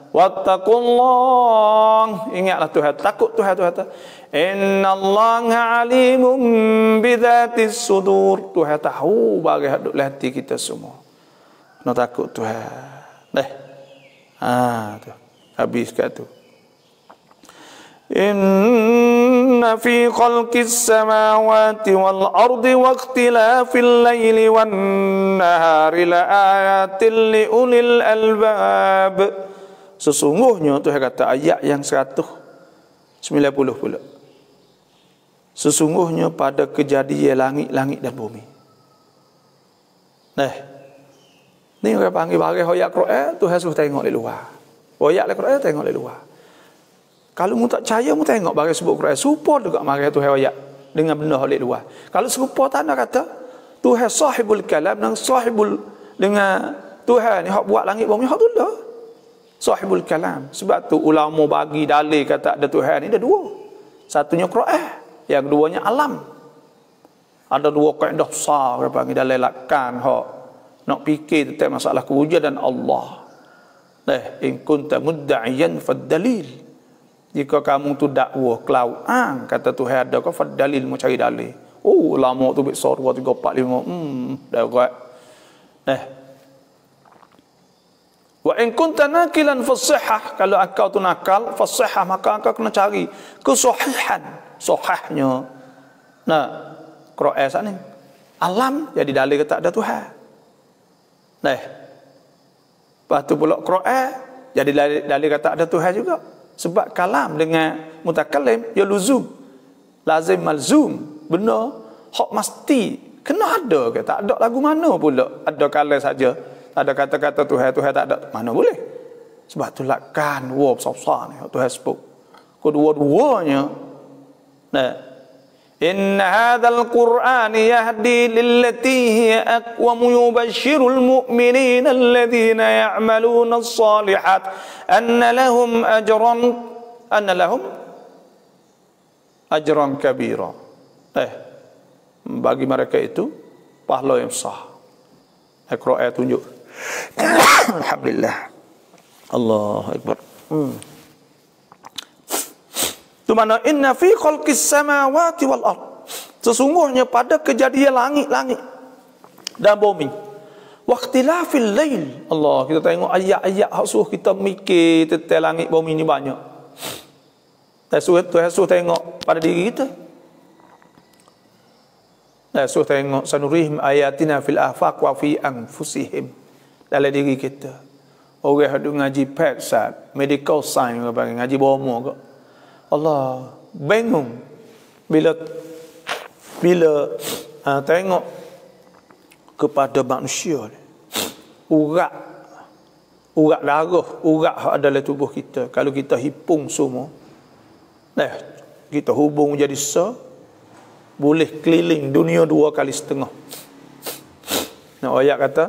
Wattaqullah, ingatlah Tuhan, takut Tuhan. Tuhan kata innallaha alimun bidzatis sudur. Tuhan tahu bagi hadut hati kita semua. Nak takut Tuhan. Tu habis kat tu. Inna fi khalqis samawati wal ardi wa ikhtilafil laili wan nahari la ayatin li ulil albab. Sesungguhnya Tuhan kata ayat yang 190 pula. Sesungguhnya pada kejadian langit-langit dan bumi. Ni orang panggil bagi ayat Quran, Tuhan suruh tengok di luar. Ayat Quran tengok di luar. Kalau mu tak percaya, mu tengok bagi sebut Quran, serupa juga mari Tuhan ayat dengan benda di luar. Kalau serupa tanda kata Tuhan sahibul kalam dan sahibul dengan Tuhan ni hak buat langit bumi hak tu dah. Sahibul kalam. Sebab tu ulama bagi dalil kata ada Tuhan ni ada dua. Satunya Quran, yang keduanya alam. Ada dua kaedah besar orang panggil dalil lakan hak nak fikir tentang masalah kewujudan Allah. In kunta mudda'iyan fad-dalil. Jika kamu tu dakwa kelauan kata Tuhan ada kau fad-dalil mau cari dalil. Lama tu besar 2 3 4 5 dah kuat. Wa in kunta nakilan fasihah, kalau engkau tu nakal fasihah maka engkau kena cari kesahihan, sahihnya. Quran sana alam jadi dalil kata ada Tuhan. Lepas tu pula Quran jadi dalil kata ada Tuhan juga. Sebab kalam dengan mutakallim ya luzum, lazim malzum, benar hak mesti kena ada ke tak ada lagu mana pula ada kalam saja. Ada kata-kata Tuhan tak ada, mana boleh. Sebab tu lakkan besar-besar ni Tuhan sebut. Kedua-duanya. Inna hadzal Qur'an yahdi lillati hiya aqwam yubashshirul mu'minina alladhina ya'maluna as-salihat anna lahum ajran kabira. Bagi mereka itu pahala yang besar. Al-Quran tunjuk. Alhamdulillah. Allahu akbar. Tu mana inna fi khalqis samawati wal ard. Sesungguhnya pada kejadian langit-langit dan bumi. Waqtilafil lail. Allah, kita tengok ayat-ayat hak suruh kita mikir tentang langit bumi ni banyak. Tuhan suruh tengok pada diri kita. Suruh tengok sanurihim ayatina fil afaq wa fi anfusihim. Dalam diri kita. Orang yang ngaji pet medical science ngaji bomo ke. Allah bingung bila tengok kepada manusia ni. Urat darah, urat ada dalam tubuh kita. Kalau kita hipung semua, kita hubung jadi boleh keliling dunia 2 kali setengah. Ayat kata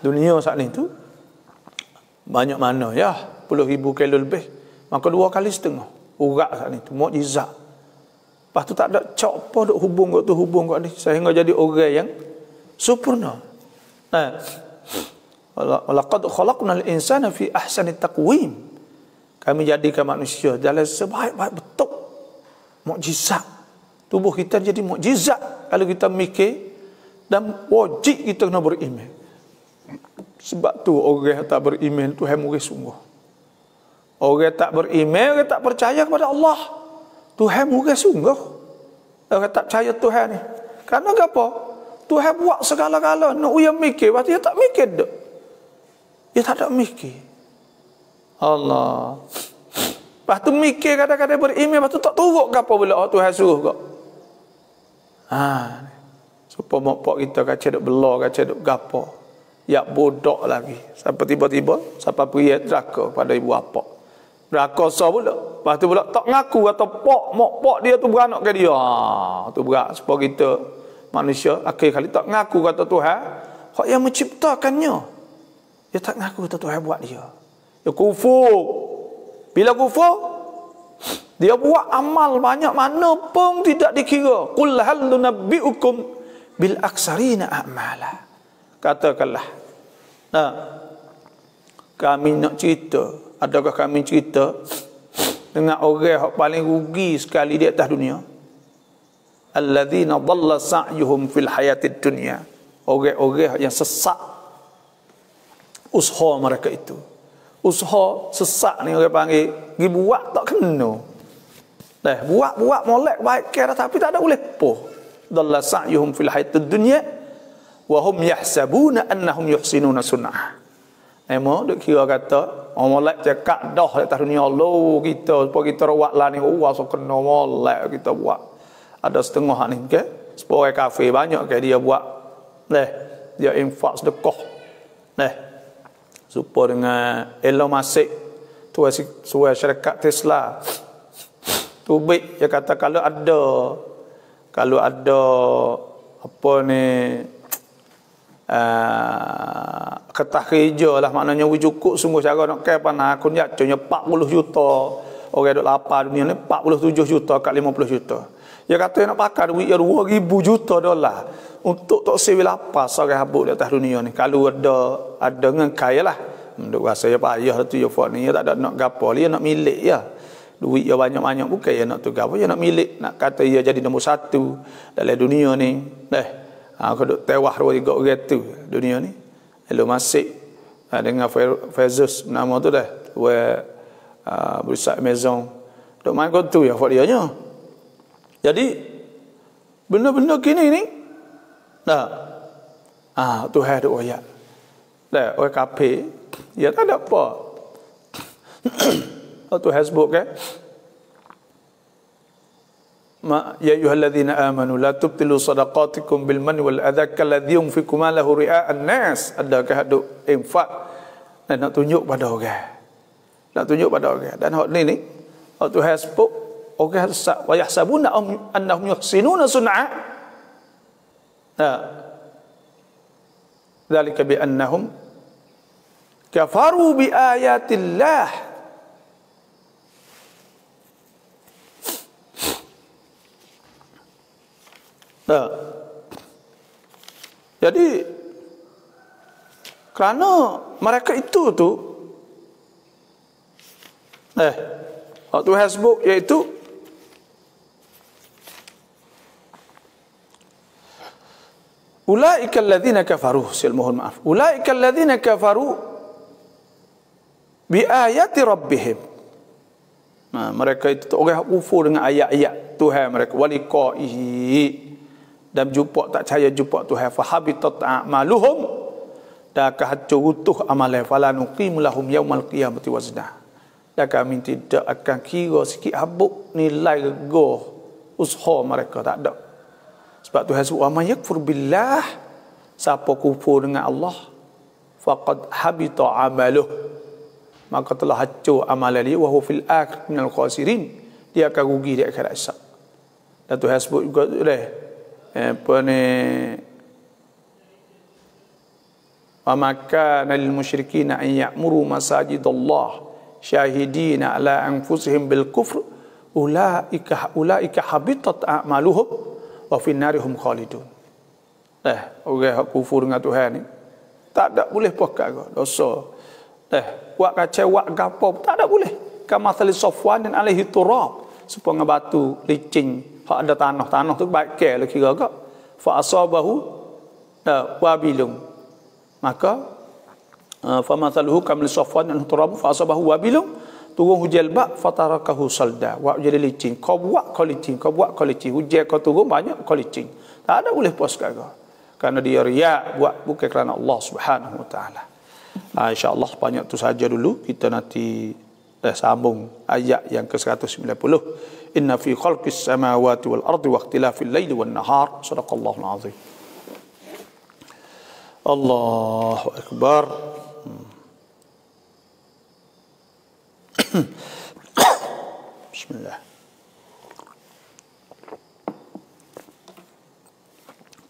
dunia saat ni tu banyak mana ya, 10,000 kilo lebih. Maka 2 kali setengah. Urat saat ni tu. Mukjizat. Lepas tu tak ada cak apa duk hubung kat tu, hubung kat ni. Sehingga jadi orang yang sempurna. Walaqad khalaqnal insana fi ahsani taqwim. Kami jadikan manusia dalam sebaik-baik bentuk. Mukjizat. Tubuh kita jadi mukjizat kalau kita mikir, dan wajib kita kena beriman. Sebab tu orang yang tak beriman tu Tuhan murid sungguh. Orang tak beriman, orang tak percaya kepada Allah, Tuhan murid sungguh. Orang tak percaya Tuhan ni. Kerana apa? Tuhan buat segala-gala. Nak dia mikir, lepas tu dia tak mikir dak. Dia tak ada mikir. Allah. Lepas tu mikir kadang-kadang beriman, lepas tu tak turut ke apa bila Tuhan suruh kau. Supaya mak kita kacau duk belah, kacau duk gapo. Ya bodoh lagi. Sampai tiba-tiba sampai pergi neraka pada ibu bapa. Neraka sah pula. Lepas tu pula tak ngaku kata mak dia tu beranak ke dia. Tu berat supaya kita manusia akhir kali tak ngaku kata Tuhan hak yang menciptakannya. Dia tak ngaku kata Tuhan buat dia. Dia kufur. Bila kufur, dia buat amal banyak mana pun tidak dikira. Qul hal nunabbiukum bil aksarina a'mala. Katakanlah, kami nak cerita, adakah kami cerita dengan orang yang paling rugi sekali di atas dunia? Alladzina dhalla sa'yuhum fil hayatid dunya. Orang-orang yang sesat usaha mereka itu. Usaha sesat ni orang panggil, pergi buat tak kena. Buat molek baik kira tapi tak ada boleh poh. Dhalla sa'yuhum fil hayatid dunya wa hum yahsabuna annahum yuhsinuna sunnah. Emo duk kira kata molek cakap dah atas dunia Allah kita supaya kita rawat lah ni so kena molek kita buat. Ada setengah ni ke supaya kafir banyak ke dia buat. Dia infak sedekah. Supaya dengan Elon Musk tu suai syarikat Tesla. Tu baik dia kata kalau ada apa ni kertas kerja lah, maknanya cukup sungguh cara nak kaya panah aku ni contohnya 40 juta orang duk lapar dunia ni, 47 juta kat 50 juta. Dia kata nak pakai duit 2,000 juta dolar untuk tak sewa lapar seorang habuk di atas dunia ni. Kalau ada dengan kaya lah, duk rasa ya payah tu ya fak ni, dia tak ada nak gapo, dia nak milik ya. Duit dia banyak-banyak bukan ya nak tu gapo, dia nak milik, nak kata dia jadi nombor 1 dalam dunia ni. Aku duk tewah 2-3 orang tu dunia ni. Elon Musk dengan Bezos nama tu dah. Berusaha Amazon. Duk main kau tu ya buat dia nya. Jadi benda-benda kini ni Tuhan duk ayat. Orang kafir dia tak ada apa. Tuhan sebut kan, ya ayyuhalladzina amanu la tubtilu sadaqatikum bil manni wal adha kalladzi yunfiqu malahu ria'an nas. Adakah duk infak dan nak tunjuk pada orang. Nak tunjuk pada orang. Dan hak ni Tuhan sebut orang wa yahsabuna annahum yuhsinuna sun'a. Dzalika bi annahum kafaru bi ayatillah. Jadi kerana mereka itu tu Tuhan sebut iaitu ulaikal ladzina kafaru, mohon maaf, ulaikal ladzina kafaru bi ayati rabbihim. Mereka itu orang kufur dengan ayat-ayat Tuhan mereka, waliqaihi, dan jumpa tak percaya jumpa Tuhan, fahabitat a'maluhum, dan kacau utuh amalan, fala nuqim lahum yaumal qiyamati wazna, dan kami tidak akan kira sikit habuk nilai rego usaha mereka, tak ada. Sebab Tuhan sebut wa may yakfur billah, siapa kufur dengan Allah, faqad habita amaluh, maka telah hancur amalan dia, wa huwa fil akhir minal khasirin, dia akan rugi di akhirat esok. Dan Tuhan sebut juga apa ni, wa maka lil musyrikin an ya'muru masajidallah syahidina ala anfusihim bil kufr ulaika habitat a'maluhum wa fin narihum khalidun. Orang kufur dengan Tuhan ni tak ada boleh perkara dosa. Buat kacau, buat gapo tak ada boleh. Kama thali Safwan dan alaihi turab, supaya batu licin hak ada tanah tu baik ke lah kira gak. Fa asabahu wabilun. Maka fa mathaluhu kam li Safwan dan turab fa asabahu wabilun, turun hujan bak fatarakahu salda. Buat jadi licin. Kau buat kau licin, kau buat kau licin. Hujan kau turun banyak kau licin. Tak ada boleh puas kagak. Karena dia riya, buat bukan kerana Allah Subhanahu wa taala. InsyaAllah banyak tu saja dulu. Kita nanti sambung ayat yang ke-190. Inna fi khalqis samawati wal ardi wa ikhtilafil laili wan nahar. Shadaqallahul azim. Allahu akbar. Bismillah.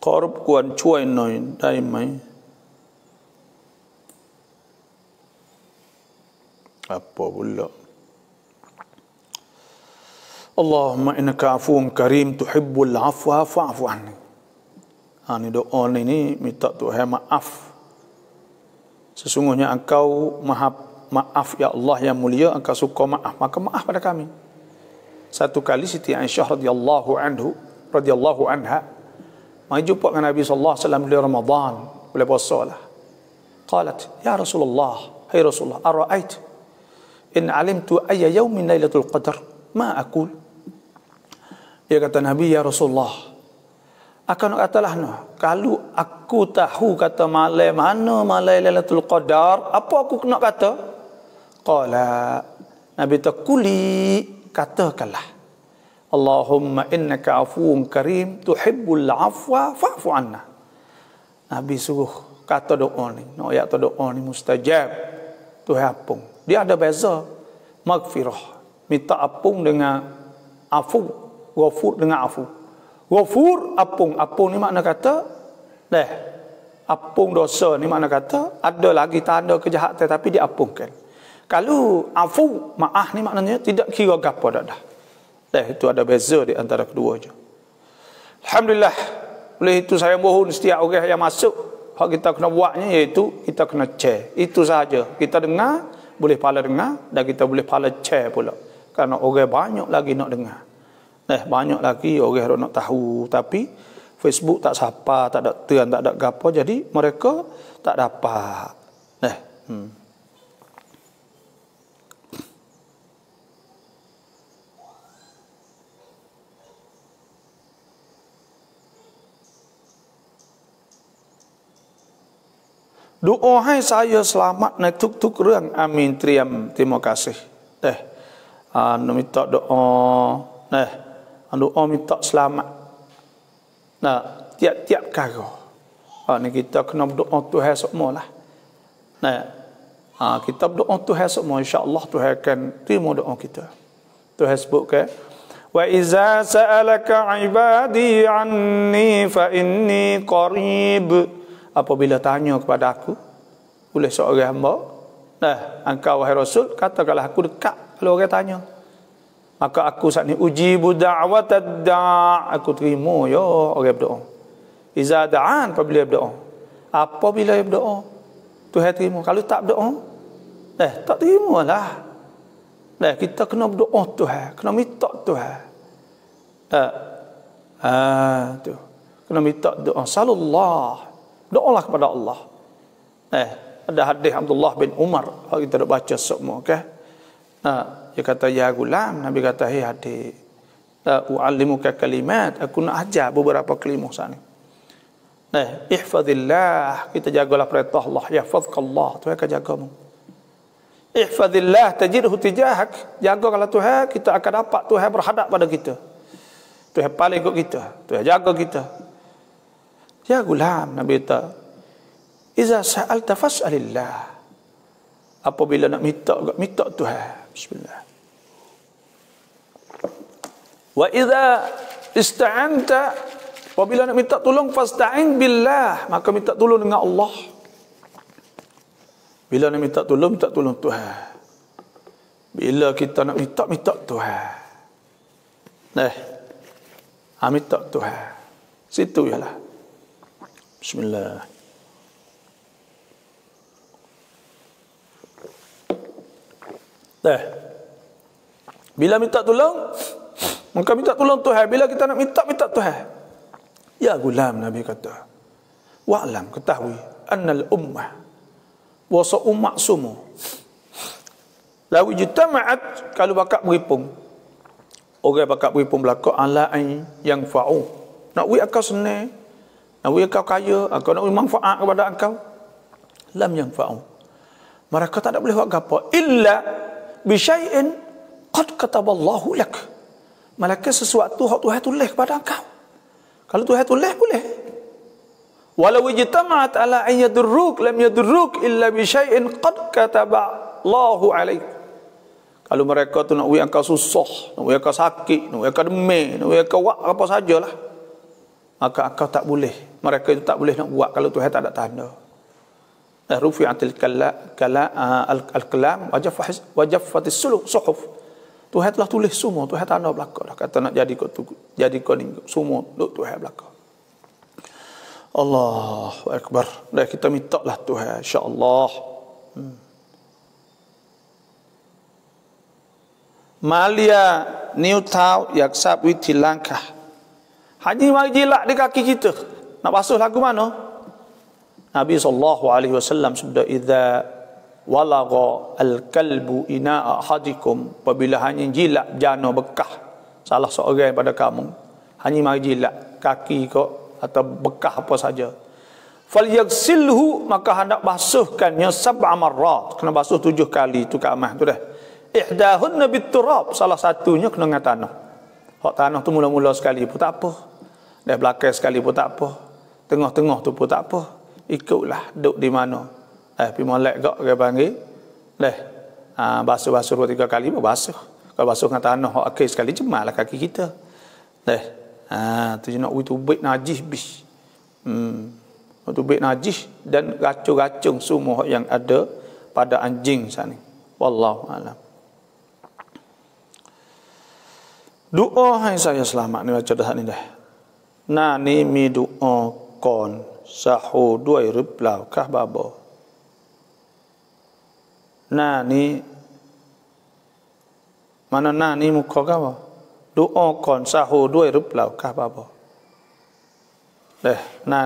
ขอรบกวนช่วยหน่อยได้ไหมapa pula Allahumma innaka afuwun karim tuhibbul afwa fa'fu anni. Ini doa ini minta Tuhan maaf. Sesungguhnya engkau maha maaf ya Allah yang mulia, engkau suka maaf, maka maaf pada kami. Satu kali Siti Aisyah radhiyallahu anha mai jumpa dengan Nabi sallallahu alaihi wasallam di Ramadan, boleh puasa lah. Qalat, ya Rasulullah, hai Rasulullah, ara'ait in alimtu ayya yawmin lailatul qadar ma aqul. Dia kata Nabi, ya Rasulullah, akan katalah kalau aku tahu kata malam mana malam lailatul qadar, apa aku nak kata? Qala, Nabi takuli, katakanlah, Allahumma innaka afuwun karim tuhibbul afwa fa'fu anna. Nabi suruh kata doa ni. Ayat doa ni mustajab. Tuhan apung. Dia ada beza. Maghfirah, minta apung dengan afu. Ghafur dengan afu. Ghafur apung. Apung ni makna kata apung dosa ni makna kata ada lagi tanda kejahatan tapi diapungkan. Kalau afu, maaf ni maknanya tidak kira gapo dah. Itu ada beza di antara keduanya. Alhamdulillah. Oleh itu saya mohon setiap orang yang masuk, hak kita kena buatnya iaitu kita kena share. Itu sahaja. Kita dengar, boleh pahala dengar, dan kita boleh pahala share pula. Karena orang banyak lagi nak dengar. Banyak lagi orang nak tahu, tapi Facebook tak sapa, tak ada tuan, tak ada gapo, jadi mereka tak dapat. Doaให้saya selamatในทุกๆเรื่อง amin. Terima kasih. Minta doa. Doa minta selamat. Tiap-tiap kali. Ni kita kena berdoa Tuhan semua lah. Kita berdoa Tuhan semua, insya-Allah Tuhan akan terima doa kita. Tuhan sebutkan, wa iza sa'alaka ibadi anni fa inni qarib. Apabila tanya kepada aku oleh seorang hamba, engkau wahai Rasul, katakanlah aku dekat kalau orang tanya. Maka aku saat ni ujibu da'watad da', aku terima ya orang berdoa. Iza da'an, apabila berdoa. Apabila berdoa, Tuhan terima. Kalau tak berdoa, tak terima lah. Kita kena berdoa Tuhan, kena minta Tuhan. Tu. Kena minta doa. Sallallahu. Doalah kepada Allah. Ada hadis Abdullah bin Umar, kita dah baca semua, okay? Dia kata, ya gulam, Nabi kata, hei adik, u'allimuka kalimat, aku nak ajar beberapa kalimah sana. Ihfazillah, kita jagalah perintah Allah, yahfazkallah, Tuhan akan jagamu. Ihfazillah tajidhu tijahak, jagalah Tuhan, kita akan dapat Tuhan berhadap pada kita. Tuhan paling ikut kita, Tuhan jaga kita. Ya gulam, Nabi kata, iza sa'alta fas'alillah. Apabila nak minta Tuhan. Bismillah. Wa iza ista'anta, apabila nak minta tolong, fasta'in billah, maka minta tolong dengan Allah. Bila nak minta tolong Tuhan. Bila kita nak minta Tuhan. Minta Tuhan. Situ ialah. Bismillah. Bila minta tolong, maka minta tolong Tuhan. Bila kita nak minta Tuhan. Ya gulam, Nabi kata, wa'lam, ketahui, annal ummah, wasa umat semua, lawi jitama'at, kalau bakat beripung, orang bakat beripung belakang, ala ain yang fa'u, nak wi akau senang, nak wi akau kaya, akau nak wi manfaat kepada akau, lam yang fa'u, mereka tak ada boleh buat apa, illa bisyai'in qad kataballahu lak, malaikat sesuatu hak Tuhan tulis kepada engkau. Kalau Tuhan tulis boleh. Walau ijtama'at ala an yadurruk lam yadurruk illa bi syai'in qad kataballahu alaik. Kalau mereka tu nak buat engkau susah, nak buat engkau sakit, nak buat engkau demam, nak buat engkau buat apa sajalah, maka engkau tak boleh. Mereka itu tak boleh nak buat kalau Tuhan tak ada tanda. Rufi'atil al-kalam wajaffatis suhuf. Tuhan telah tulis semua, Tuhan tanda belakang dah. Kata nak jadi kau ni semua duk Tuhan belakang. Allahu akbar. Dah kita minta lah Tuhan insya-Allah. Malia New Town yak sab witi langkah. Haji mari jilak di kaki kita. Nak basuh lagu mana? Nabi sallallahu alaihi wasallam sabda, idza walagha al-kalbu ina'a ahadikum, apabila hanya jilak jana bekah salah seorang pada kamu, hanya mari jilak kaki kau atau bekah apa saja, falyaghsilhu, maka hendak basuhkannya 7 marrat, kena basuh 7 kali tu kamah tu dah. Ihdahunna bit-turab, salah satunya kena dengan tanah. Hak tanah tu mula-mula sekali pun tak apa, dah belakang sekali pun tak apa, tengah-tengah tu pun tak apa, ikutlah duduk di mana. Pergi molek kau dia panggil. Basuh 2-3 kali pun basuh. Kalau basuh dengan tanah hak akhir sekali cemarlah kaki kita. Tu nak tubik najis bis. Tubik najis dan racun-racun semua yang ada pada anjing sana. Wallahu a'lam. Doa hai saya selamat ni baca dah ni dah. Ni mi doa kon sahu 2 replau kah babo. Ni mana ni muka kau? Doa kon sahur 2 replau kah apa?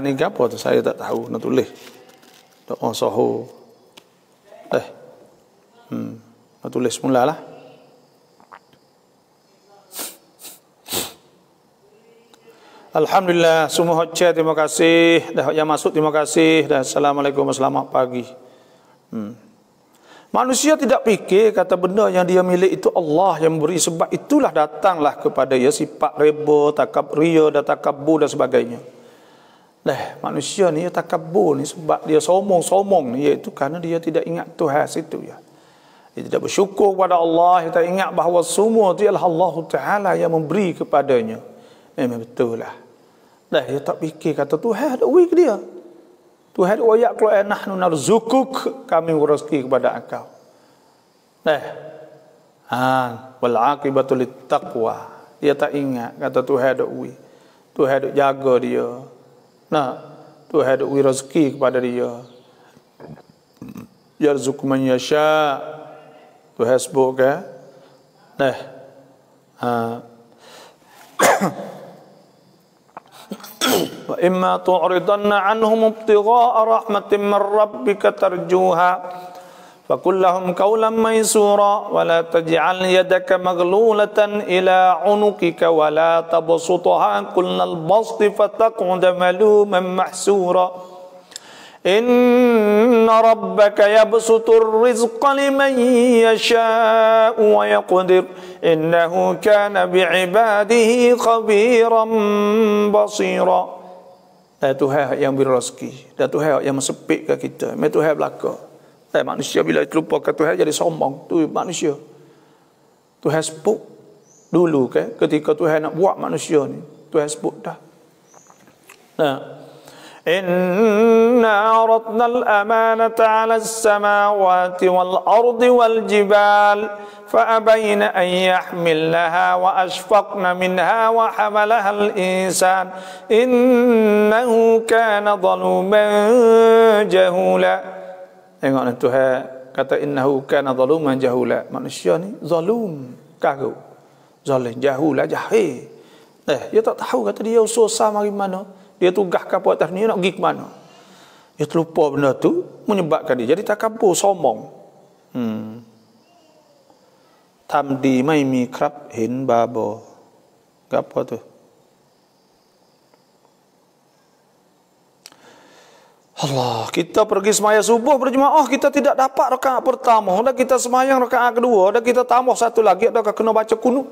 Ni apa tu saya tak tahu, nak tulis. Doa sahur. Nak tulis mulalah. Alhamdulillah, semua hojah terima kasih, dah yang masuk terima kasih, dan assalamualaikum, selamat pagi. Manusia tidak fikir kata benda yang dia milik itu Allah yang memberi, sebab itulah datanglah kepada dia sifat reba, takabur dan takabur dan sebagainya. Manusia ni takabur ni sebab dia somong ni, iaitu kerana dia tidak ingat Tuhan situ ya. Dia tidak bersyukur kepada Allah, dia tak ingat bahawa semua itu adalah Allah Taala yang memberi kepadanya. Memang betul lah. Dia tak fikir kata Tuhan ada beri ke dia. Tuhan wa yaqulu nahnu narzukuk, kami rezeki kepada engkau. Wal aqibatu lit taqwa. Dia tak ingat kata Tuhan ada ui. Tuhan ada jaga dia. Tuhan ada ui rezeki kepada dia. Yarzuqu man yasha. Tuhan sebut ke? Wa imma tu'ridanna anhum ibtigha'a rahmatin min rabbika tarjuha faqul lahum qawlan maysura wa la taj'al yadaka maghlulatan ila 'unuqika wa la tabsutha kullal basti fataq'uda maluman mahsura. Inna rabbaka yabsutur rizqa liman yasha'u wa yaqdir innahu kana bi'ibadihi khabiran basira. Tuhan yang beri rezeki, dan Tuhan yang mensepit ke kita. Tuhan belaka. Manusia bila terlupa ke Tuhan jadi sombong. Tu manusia. Tuhan sebut dulu ketika Tuhan nak buat manusia ni, Tuhan sebut dah. Inna aradna al-amanata 'ala as-samawati wal-ardi wal-jibal fa'abayna an yahmilnaha wa ashfaqna minha wa hamalaha al-insan innahu kana zaluman jahula. Tengok ni Tuhan kata innahu kana zaluman jahula. Manusia ni zalum, kagum, zalim, jahula, jahil. Dia tak tahu kata dia susah mari mana. Dia tugas kapal atas ni nak pergi ke mana. Dia terlupa benda tu menyebabkan dia jadi takabur, sombong. Tamdi mai mi krab hin babo. Apa tu? Allah, kita pergi sembahyang subuh berjemaah, kita tidak dapat rakaat pertama, dah kita sembahyang rakaat kedua, dah kita tambah satu lagi, dah kena baca kunut.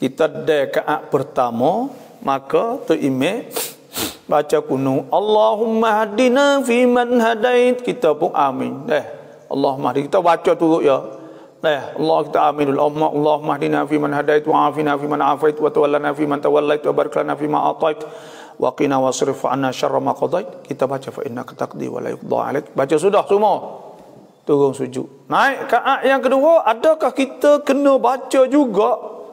Kita rakaat pertama, maka tu imam baca kunut Allahumma hadina fi man hadait, kita pun amin. Allahumma hadina, kita baca turut ya. Allah kita aminul Allahumma hadina fi man hadait wa afina fi man afait wa tawallana fi man tawallait wa barik lana fi ma atait wa qina wasrif 'anna syarra ma qadait. Kita baca fa innaka taqdi wa la yuqda 'alaik. Baca sudah semua. Turun sujud. Naik rakaat yang kedua, adakah kita kena baca juga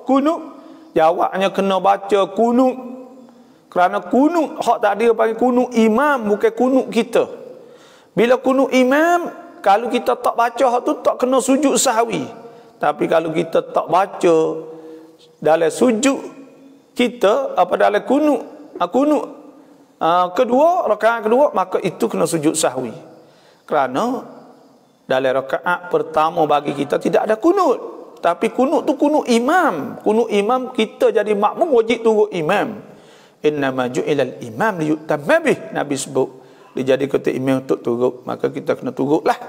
kunut? Jawabnya kena baca kunut. Kerana kunut hak tak dia panggil kunut imam, bukan kunut kita. Bila kunut imam, kalau kita tak baca hak tu tak kena sujud sahwi. Tapi kalau kita tak baca dalam sujud kita dalam kunut kedua, rakaat kedua, maka itu kena sujud sahwi. Kerana dalam rakaat pertama bagi kita tidak ada kunut. Tapi kunut tu kunut imam. Kunut imam kita jadi makmum wajib turut imam. Innama ju'ilal imam liyutamma bih. Nabi sebut dia jadi kata imam untuk turut, maka kita kena turutlah.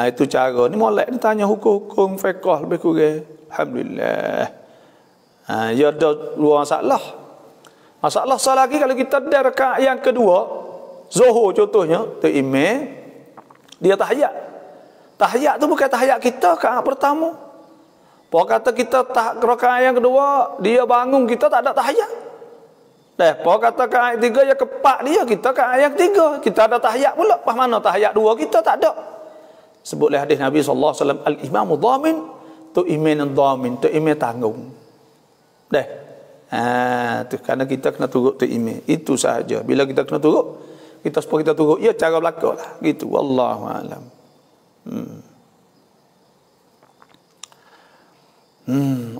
Itu cara. Ni molek ni tanya hukum-hukum fiqh lebih kurang. Alhamdulillah. Ya ada dua masalah. Masalah salah lagi kalau kita ada rakaat yang kedua, Zuhur contohnya, tu imam dia tahiyat. Tahiyat tu bukan tahiyat kita rakaat pertama. Pok kata kita rakaat yang kedua, dia bangun, kita tak ada tahiyat. Pok kata rakaat tiga, ya kepak dia, kita rakaat yang tiga, kita ada tahiyat pula. Pas mana tahiyat dua kita tak ada. Sebutlah hadis Nabi SAW, al-imamu dhamin, tu imam dhamin, tu imam tanggung. Tu kerana kita kena turut tu imam. Itu sahaja. Bila kita kena turut, kita supaya kita turut, ya cara berlaku lah. Gitu. Wallahu a'lam.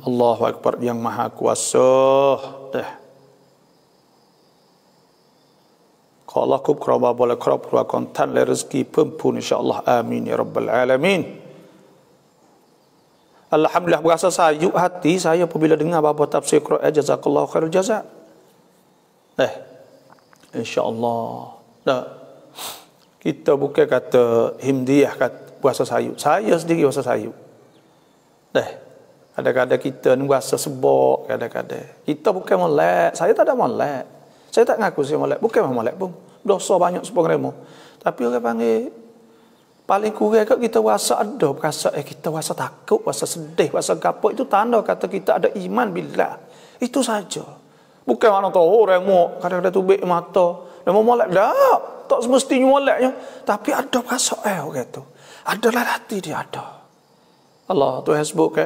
Allahu Akbar, yang maha kuasa. Kalau aku keraba boleh keraba kontan le rezeki pun insya-Allah, amin ya rabbal alamin. Alhamdulillah, berasa sayuk hati saya apabila dengar bapa tafsir Quran, jazakallahu khairul jazak. Insya-Allah. Kita bukan kata himdiyah kata puasa sayuk. Saya sendiri puasa sayuk. Kadang-kadang kita ni berasa sebok, kadang-kadang. Kita bukan molek. Saya tak ada molek. Saya tak ngaku saya molek. Bukan molek pun. Dosa banyak sepuluh remo. Tapi orang panggil, paling kurang kita rasa ada. Kita rasa takut, rasa sedih, rasa gapuk. Itu tanda kata kita ada iman billah. Itu saja. Bukan mana tahu remo. Kadang-kadang tubik mata. Remo molek. Tak semestinya moleknya. Tapi ada rasa orang itu. Adalah hati dia ada. Allah Tuhan sebut ke?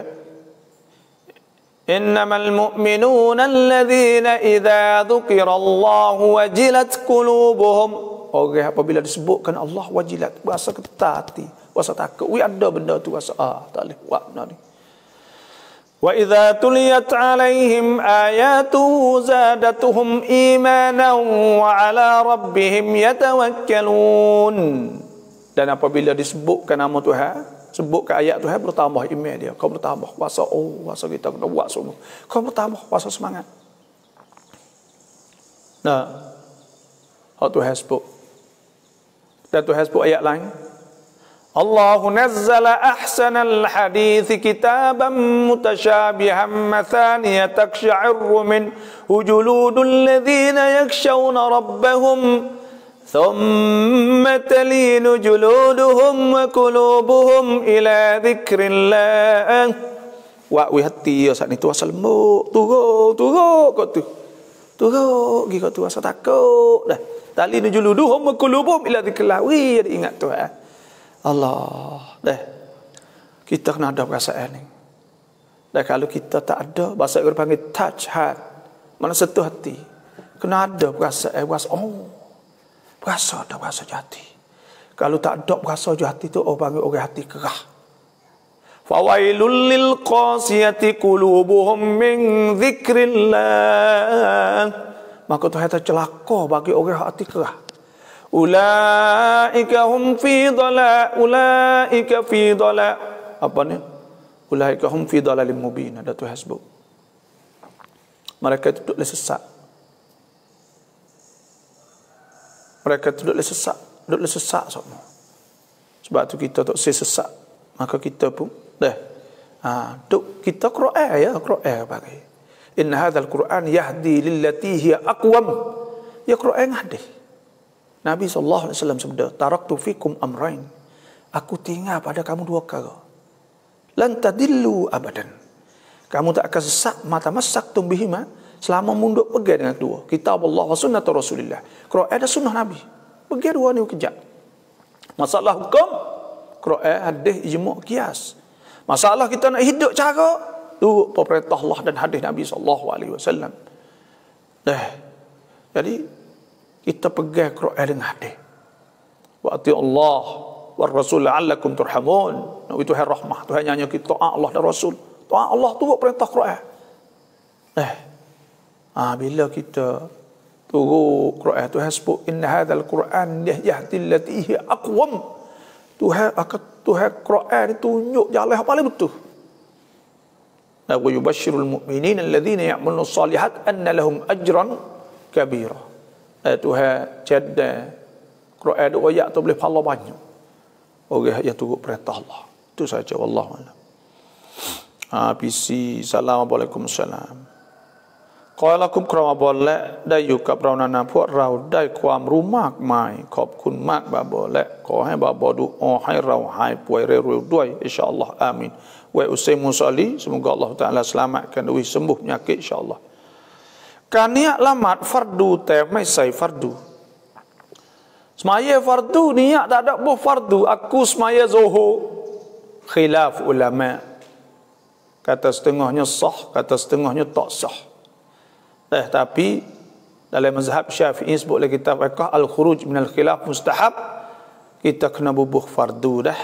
Innamal mu'minuna alladhina idza dzukirallahu wajilat qulubuhum. Orang apabila disebutkan Allah wajilat, rasa ketar hati, rasa takut. Ada benda tu rasa tak boleh buat benda ni. Wa idza tuliyat alaihim ayatuhu zadatuhum imanan wa ala rabbihim yatawakkalun. Dan apabila disebutkan nama Tuhan, sebutkan ayat Tuhan, bertambah iman dia. Kau bertambah kuasa, kuasa kita kena buat semua. Kau bertambah kuasa semangat. Tuhan sebut. Dan Tuhan sebut ayat lain. Allahu nazzala ahsanal hadithi kitaban mutasyabihan mathaniya taksha'irru min ujuludul ladhina yakshawna rabbahum thumma talinu juluduhum wa qulubuhum ila dhikrillah. Wa hati ya saat itu asal lembut, turut kau tu. Turuk gi kat tu rasa takut dah. Tali nujuluduhum wa qulubuhum ila dzikrillah. Wi dia ingat Tuhan. Allah. Dah. Kita kena ada perasaan ni. Dan kalau kita tak ada, bahasa Arab panggil touch heart. Mana sentuh hati. Kena ada perasaan, berasa ada berasa hati. Kalau tak ada berasa hati tu, orang panggil orang hati kerah. Fawailul lil qasiyati qulubuhum min dzikrillah. Maka Tuhan kata celaka bagi orang hati kerah. Ulaika hum fi dhalal, ulaika fi dhalal. Apa ni? Ulaika hum fi dhalalim mubin. Ada Tuhan sebut. Mereka itu duduk sesat. Mereka itu duduk sesat semua. Sebab tu kita tak sesat. Maka kita pun dah. Duk kita Quran ya, Quran bagi. Inna hadzal Quran yahdi lillati hiya aqwam. Ya Quran hadis. Nabi sallallahu alaihi wasallam sabda, "Taraktu fikum amrain." Aku tinggal pada kamu dua perkara. Lan tadillu abadan. Kamu tak akan sesat mata massaktum bihima selama munduk pegang dengan dua. Kitab Allah wa sunnah Rasulullah. Quran ada sunnah Nabi. Pegang dua ni kejap. Masalah hukum Quran, hadis, ijma', qiyas. Masalah kita nak hidup cara tu perintah Allah dan hadis Nabi sallallahu alaihi wasallam. Jadi kita pegang Quran dengan hadis. Wa ati Allah wa Rasul la'allakum turhamun. Nabi Tuhan rahmah, Tuhan nyanyi kita taat Allah dan Rasul. Taat Allah tu perintah Quran. Bila kita turut Quran, Tuhan sebut inna hadzal Quran yahdi allati hiya aqwam. Tuhan Quran itu tunjuk jalan yang paling betul. Wa yubashshirul mu'minin alladhina ya'maluna shalihat anna lahum ajran kabira. Tuhan cerdas Quran itu ayat tu boleh pahala banyak. Orang yang turut perintah Allah. Itu saja wallahu a'lam. PC assalamualaikum salam. ขอละคุ้มครองอัลลอฮ์และได้อยู่กับเรานานๆพวกเราได้ความรู้มากมายขอบคุณมากบาบอและขอให้บาบอดุอาให้เราหายป่วยเร็วๆด้วยอินชาอัลลอฮ์อามีนwa usai musali semoga Allah Taala selamatkan dari sembuh penyakit insyaallah. การนิยะละหมาดฟัรดูแต่ไม่ใส่ฟัรดู semaya fardu niat tak ada buh fardu aku semaya zuhur khilaf ulama kata setengahnya sah kata setengahnya tak sah. Tapi dalam mazhab Syafi'i sebut dalam kitab fiqh al-khuruj min al-khilaf mustahab, kita kena bubuh fardu dah.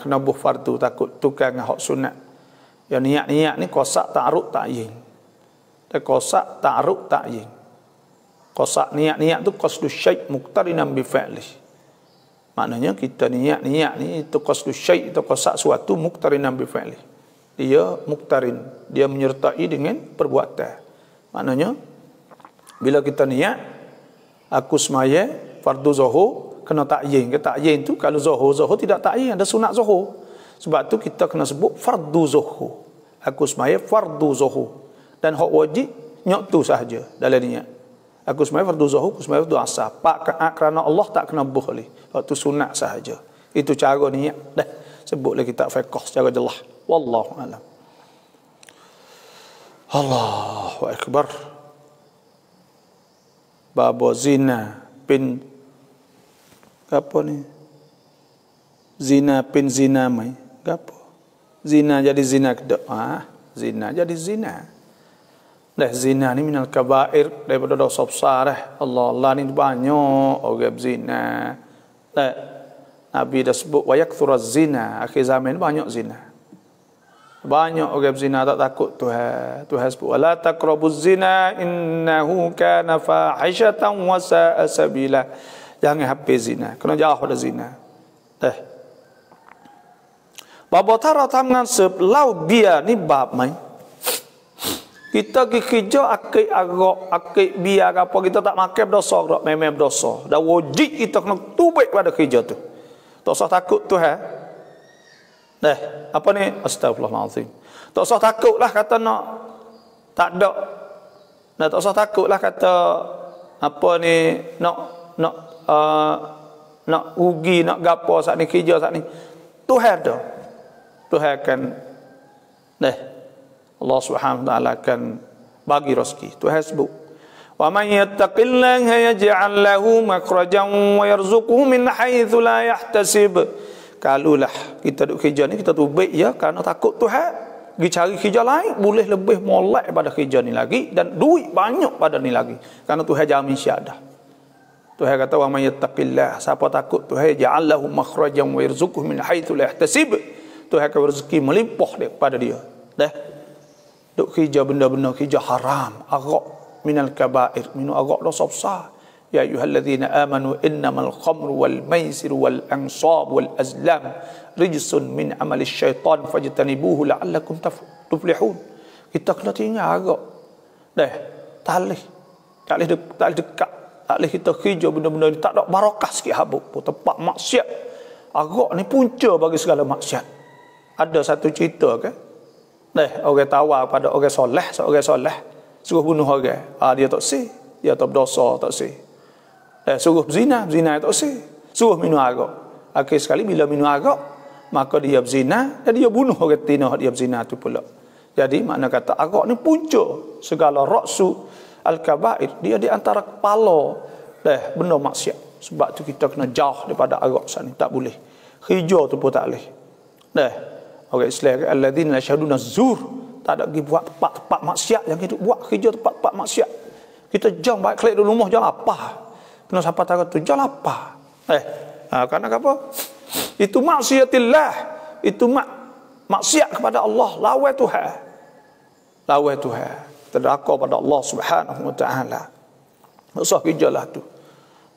Kena bubuh fardu takut tukang hak sunat. Yang niat-niat ni qasak ta'arud ta'yin. Dan qasak ta'arud ta'yin. Qasak niat-niat tu qasdu syai' muqtarinan bi fi'lih. Maknanya kita niat-niat ni itu qasdu syai' itu qasak suatu muqtarinan bi fi'lih. Dia muqtarin, dia menyertai dengan perbuatan. Maknanya bila kita niat aku semaya fardu zuhur kena ta'yin. Ke ta'yin tu kalau zuhur tidak ta'yin, ada sunat zuhur. Sebab tu kita kena sebut fardu zuhur. Aku semaya fardu zuhur. Dan hak wajib nyok tu sahaja dalam niat. Aku semaya fardu zuhur, aku semaya fardu asar. Kerana Allah tak kena boleh. Waktu sunat sahaja. Itu cara niat. Dah sebutlah kitab fiqh secara jelas. Wallahu a'lam. Allahu Akbar. Babo zina pin apa ni? Zina pin zina mai. Gapo? Zina jadi zina kedok. Zina jadi zina. Dah zina ni minal kabair daripada dosa besar dah. Allah ni banyak orang zina. Dah Nabi dah sebut wa yakthuruz zina. Akhir zaman banyak zina. Banyak orang zina tak takut Tuhan. Tuhan sebut wala taqrabuz zina innahu kana fahishatan wa sa'a sabila. Jangan habis zina. Kena jauh pada zina. Babo tara tangan sebelau bia ni bab mai. Kita kerja akik agak akik bia apa kita tak makan berdosa dak memang berdosa. Dah wajib kita kena tubik pada kerja tu. Tak usah takut Tuhan. Apa ni? Astagfirullahaladzim. Tak usah takutlah kata nak tak ada. Tak usah takutlah kata apa ni nak rugi nak gapo saat ni kerja saat ni. Tuhan dah. Tuhan akan Allah Subhanahu wa taala akan bagi rezeki. Tuhan sebut Wa man yattaqillaha yaj'al lahu makhrajan wa yarzuqhu min haitsu la yahtasib. Kalulah kita duk kerja ni kita tubik ya kerana takut Tuhan, pergi cari kerja lain boleh lebih molek pada kerja ni lagi dan duit banyak pada ni lagi. Kerana Tuhan jamin syahadah. Tuhan kata wa may yattaqillah, siapa takut Tuhan ja'al lahu makhrajan wa yarzuqhu min haitsu la yahtasib. Tuhan akan rezeki melimpah daripada dia. Dah. Duk kerja benda-benda kerja haram, arak minal kabair, minum arak dosa besar. Ya ayyuhalladzina amanu innamal khamru wal maisiru wal ansab wal azlam rijsun min amali syaitan fajtanibuhu la'allakum tuflihun. Kita kena tinggal arak. Dah. Tak boleh dekat. Tak boleh kita kerja benda-benda ni tak ada barakah sikit habuk. Tempat maksiat. Arak ni punca bagi segala maksiat. Ada satu cerita ke? Orang tawar pada orang soleh, seorang soleh suruh bunuh orang. Dia tak sih. Dia tak berdosa, tak sih. Suruh berzina tak sih. Suruh minum arak. Akhir sekali bila minum arak, maka dia berzina dan dia bunuh orang tina dia berzina tu pula. Jadi makna kata arak ni punca segala raksu al-kabair. Dia di antara kepala benda maksiat. Sebab tu kita kena jauh daripada arak sana, tak boleh. Hijau tu pun tak boleh. Orang Islam alladzina yashhaduna zur, tak ada pergi buat tempat-tempat maksiat yang kita buat kerja tempat-tempat maksiat. Kita jam baik klik di rumah jalan apa? Kena siapa tahu tu jalan apa? Kerana apa? Itu maksiatillah, itu maksiat kepada Allah, lawan Tuhan. Lawan Tuhan. Terdakwa pada Allah Subhanahu wa taala. Usah kerjalah tu.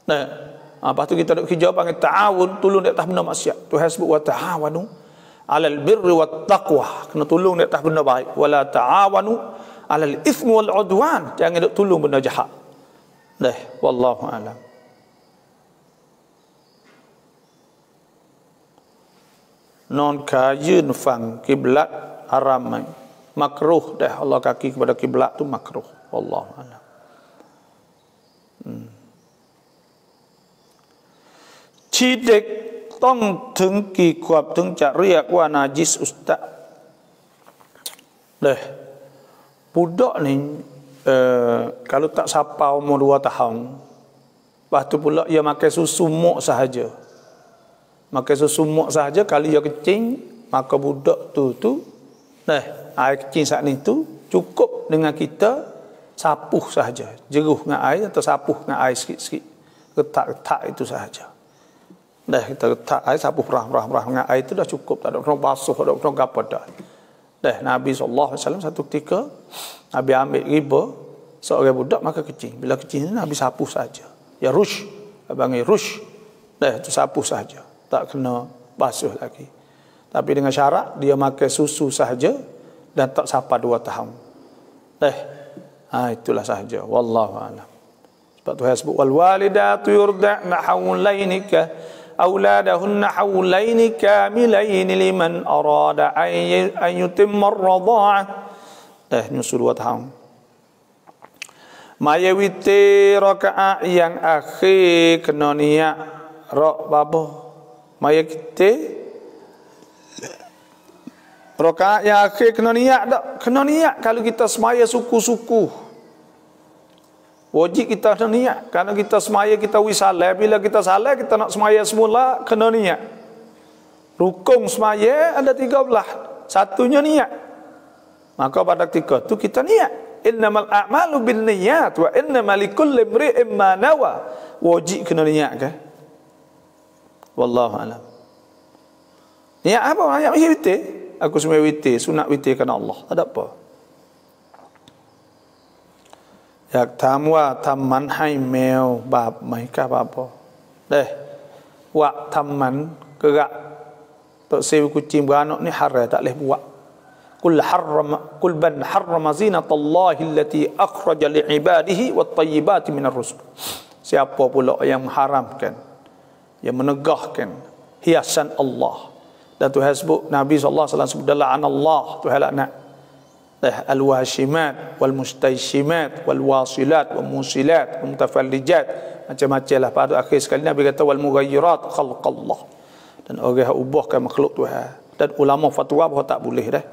Lepas tu kita nak kerja panggil ta'awun, tolong di atas benda maksiat. Tuhan sebut wa ta'awanu 'alal birri wat taqwa, kena tolong di atas benda baik. Wala ta'awanu 'alal itsmi wal 'udwan, jangan duk tolong benda jahat. Wallahu a'lam. Non kayun fang kiblat haram makruh dah. Allah kaki kepada kiblat tu makruh. Wallahu a'lam. Chiเด็กต้องถึงกี่ขวบถึงจะเรียกว่านาจิสอุสตะ? Budak ni kalau tak sampai umur 2 tahun, lepas tu pula ia makan susu muk sahaja. Makan susu muk sahaja, kalau ia kecing, maka budak tu air kecing saat ni tu cukup dengan kita sapuh sahaja. Jeruh dengan air atau sapuh dengan air sikit-sikit. Retak-retak itu sahaja. Kita letak air sapuh perah dengan air itu dah cukup, tak ada kena basuh, tak ada kena apa dah. Nabi SAW satu ketika Nabi ambil riba seorang budak maka kecing. Bila kecing Nabi sapuh saja. Ya rush, abangi rush. Itu sapuh saja, tak kena basuh lagi. Tapi dengan syarat dia makan susu sahaja dan tak sampai 2 tahun. Itulah sahaja. Wallahu a'lam. Sebab Tuhan sebut wal walidatu yurda'na hawlainika auladahunna hawlaini kamilaini liman arada an yutimma ar-radha'ah. Nyusul 2 tahun. Maya witir rakaat yang akhir kena niat babo. Maya kita rakaat yang akhir kena niat tak? Kena niat kalau kita semaya suku-suku. Wajib kita kena niat. Kerana kita semaya kita wisalah. Bila kita salah kita nak semaya semula, kena niat. Rukun semaya ada 13. Satunya niat. Maka pada ketika itu kita niat. Innamal a'malu bin niyat wa innamal likulli imri'in ma nawa. Wajib kena niat kan? Wallahu a'lam. Niat apa? Niat witir. Aku semua witir, sunat witir kerana Allah. Tak ada apa. อยากถามว่าทำหมันให้แมวบาปไหมครับพ่อว่าทำหมันgerak tok sewa kucing beranak ni haram, tak boleh buat. Kul ban harrama zinatallahi allati akhraja li'ibadihi wat tayyibati minar rizq. Siapa pula yang mengharamkan, yang menegahkan hiasan Allah. Dan Tuhan sebut, Nabi SAW sebut dalam Allah, Tuhan laknat al-washimat wal mustayshimat wal wasilat wal musilat wal mutafallijat, macam-macam lah. Pada akhir sekali Nabi kata wal mughayyirat khalqallah, dan orang yang ubahkan makhluk Tuhan. Dan ulama fatwa bahawa tak boleh dah.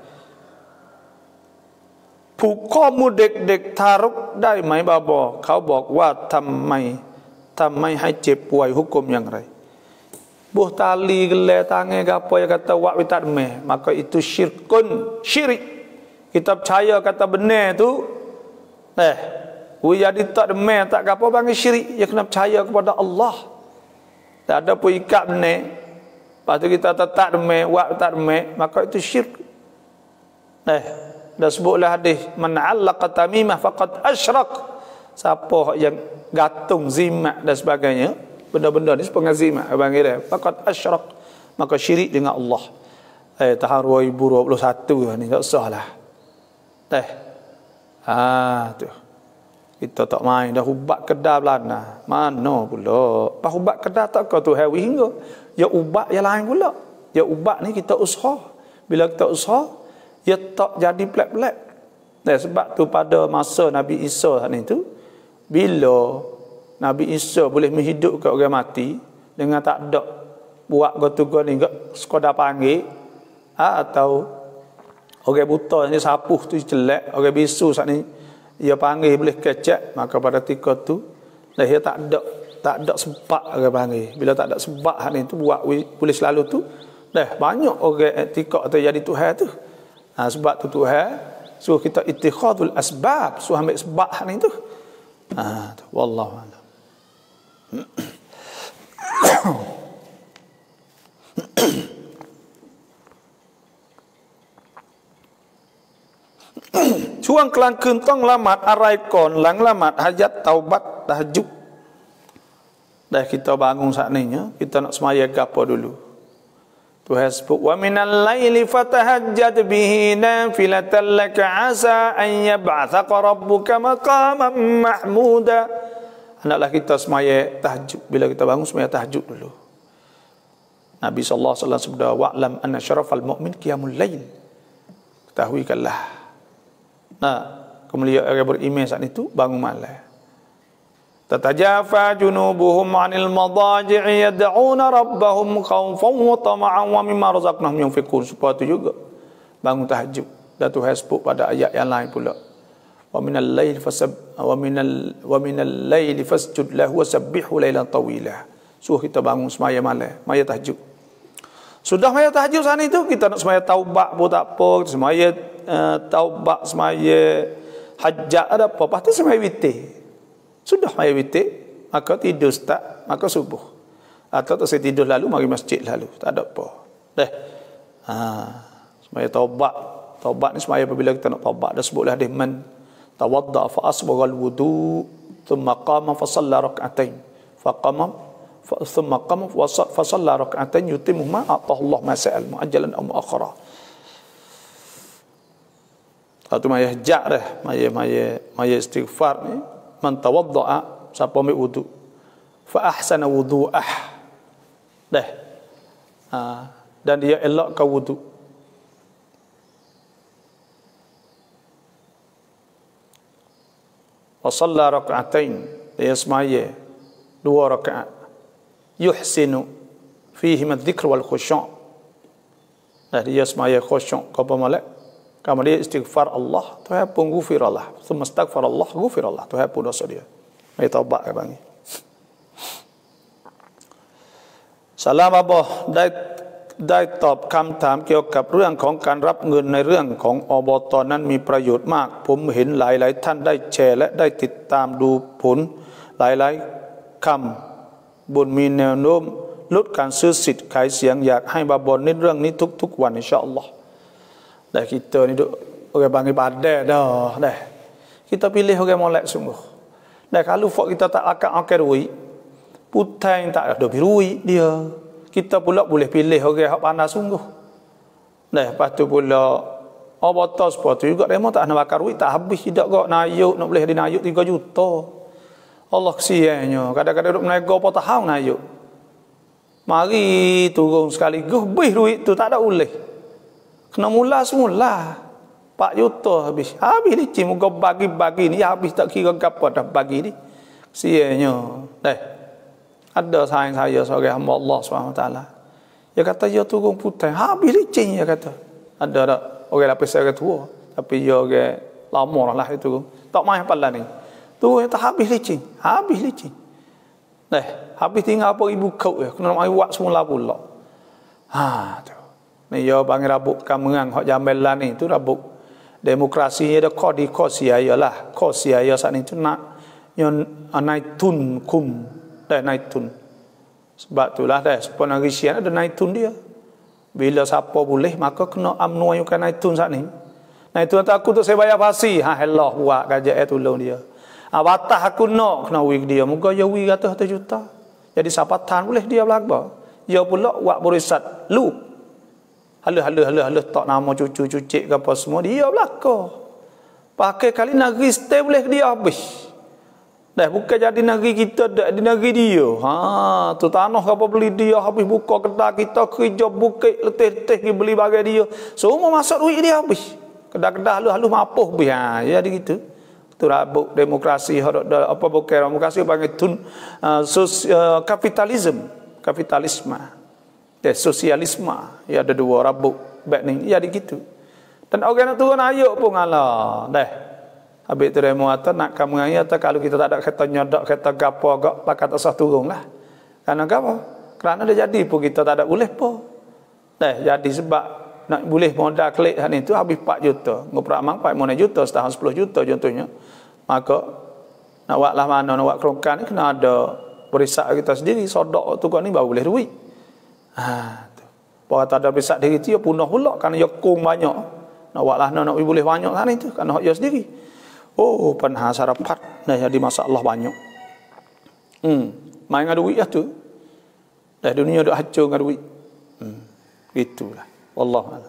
ผูกข้อมือเด็กๆทารกได้ไหมบาบอเขาบอกว่าทำไมให้เจ็บป่วยhukumอย่างไรbuh tali gelai tangan ke apa yang kata wak witat meh maka itu syirik kita percaya kata benar tu jadi tak demai tak apa panggil syirik ya kena percaya kepada Allah tak ada pun ikat benar lepas tu kita tak demai wak tak demai maka itu syirik dah sebutlah hadis man 'allaqa tamimah faqad asyrak siapa yang gantung zimat dan sebagainya benda-benda ni pengazimat abang kira faqad asyrak maka syirik dengan Allah tahun 2021 ni tak usahlah tu kita tak main dah ubat kedah belana mana pula pas ubat kedah tak kau tu hawi hingga ya ubat yang lain pula ya ubat ni kita usaha bila kita usaha ya tak jadi pelak-pelak sebab tu pada masa Nabi Isa ni tu bila Nabi Isa boleh menghidupkan orang mati dengan tak ada buat gotu-go ni sekadar panggil atau orang buta ni sapuh tu jelek orang bisu saat ni dia panggil boleh kecek maka pada ketika tu dia tak ada sebab orang panggil bila tak ada sebab ni tu buat boleh selalu tu banyak orang etika atau jadi Tuhan tu sebab tu Tuhan suruh kita ittikhadul asbab suruh ambil sebab ni tu wallahu a'lam.ช่วงกลางคืนต้องละหมาดอะไรก่อนหลังละหมาดฮะญัดเตาบัตtahajud dah kita bangun saat ni kita nak semaya apa dulu Tuhan sebut wa minal laili fatahajjad bihi nafilatan laka asa an yab'athaka rabbuka maqaman mahmuda hendaklah kita semaya tahajud bila kita bangun semaya tahajud dulu Nabi sallallahu alaihi wasallam sabda wa'lam anna syarafal mu'min qiyamul lail ketahuikanlah kemuliaan orang beriman saat itu bangun malam tatajafa junubuhum 'anil madaji'i yad'una rabbahum khawfan wa tama'an wa mimma razaqnahum yunfiqun supaya itu juga bangun tahajud dan Tuhan sebut pada ayat yang lain pula wa minal laili fasjud lahu wasabbihu lailan tawila suruh kita bangun semaya malam maya tahajud sudah maya tahajud saat itu kita nak semaya taubat pun tak apa semaya taubat semaya hajat ada apa lepas tu semaya witir sudah maya witir maka tidur start maka subuh atau tak saya tidur lalu mari masjid lalu tak ada apa semaya taubat ni semaya apabila kita nak taubat dah sebutlah hadis man tawadda fa asbagha alwudu thumma qama fa shalla rak'atain thumma qama fa shalla rak'atain yutimmu ma atahullah ma sa'al muajjalan aw muakhara atau maya hajat dah maya istighfar ni man tawadda'a siapa ambil wudu fa ahsana wudu'ah dan dia elakkan wudu wa shalla rak'atain dia semaya 2 rakaat yuhsinu fihi madzikr wal khusyu' dia semaya khusyuk kepada malak kemudian istighfar Allah Tuhan pun gufirallah thumma astaghfar Allah gufirallah Tuhan pun dosa dia mai taubat ke bang salam apaได้ตอบคำถามเกี่ยวกับเรื่องของการรับเงินในเรื่องของอบต.นั้นมีประโยชน์มากผมเห็นหลายๆท่านได้แชร์และได้ติดตามดูผลหลายๆคำบุญมีแนวโน้มลดการซื้อสิทธิ์ขายเสียงอยากให้บาบอนเน้นเรื่องนี้ทุกๆวันอินชาอัลลอฮ์dah kita ni duk orang panggil badai dah kita pilih orang molek sungguh dah kalau fak kita tak akal duit putang tak ada duit dia kita pula boleh pilih orang hak pandai sungguh lepas tu pula obatas sepatu juga demo tak nak bakar duit tak habis tidak kok nayuk nak boleh dinayuk 3 juta Allah kesiannya kadang-kadang duk menego apa tahun nayuk mari turun sekaligus habis duit tu tak ada boleh kena mula semula 4 juta habis licin muka bagi ni habis tak kira apa dah bagi ni sianya ada saya seorang hamba Allah SWT dia kata dia turun putang habis licin dia kata ada orang lapis saya tua tapi dia orang lama lah itu tak main pala ni tu tak habis licin habis tinggal apa ibu kau kena mai buat semula pula tu ni yo bang rabuk kamerang hok jambelan ni tu rabuk demokrasinya dah kau di kau sia lah kau sia saat ni tu nak yang naik tun kum naik tun sebab itulah sepon hari siang ada naik tun dia bila siapa boleh maka kena UMNO yang naik tun saat ni naik tun aku tu saya bayar pasi hello buat gajah tolong dia batah aku nak kena wig dia muka ya wig 100 juta jadi sapatan boleh dia belaka dia pula buat beriset lu halu tak nama cucu-cucik ke apa semua dia belaka pakai kali negeri stay boleh dia habis bukan jadi negeri kita di negeri dia tu tanah apa beli dia habis buka kedai kita kerja bukit letih-letih pergi beli bagai dia semua masuk duit dia habis kedai-kedai halu mapuh habis jadi gitu tu rabuk demokrasi apa bukan demokrasi panggil tun kapitalisme sosialisme ya ada dua rabuk baik ni jadi gitu dan orang tu kan ayuk pun ngalah habis tu demo atau nak kamu ayat kalau kita tak ada kereta nyodok kereta gapo agak pakat asah turun lah karena gapo kerana dah jadi pun kita tak ada boleh pun jadi sebab nak boleh modal klik hari itu habis 4 juta ngoprak mang 4 juta setahun 10 juta contohnya maka nak buat lah mana nak buat kerokan ni kena ada perisak kita sendiri sodok tu kau ni baru boleh duit tu kalau tak ada perisak diri tu ya punah pula kerana ya kong banyak nak buat lah nak boleh banyak hari tu kerana hak ya sendiri penha sarapat dah jadi masalah banyak main dengan duit lah tu dah dunia dah hancur dengan duit gitulah wallah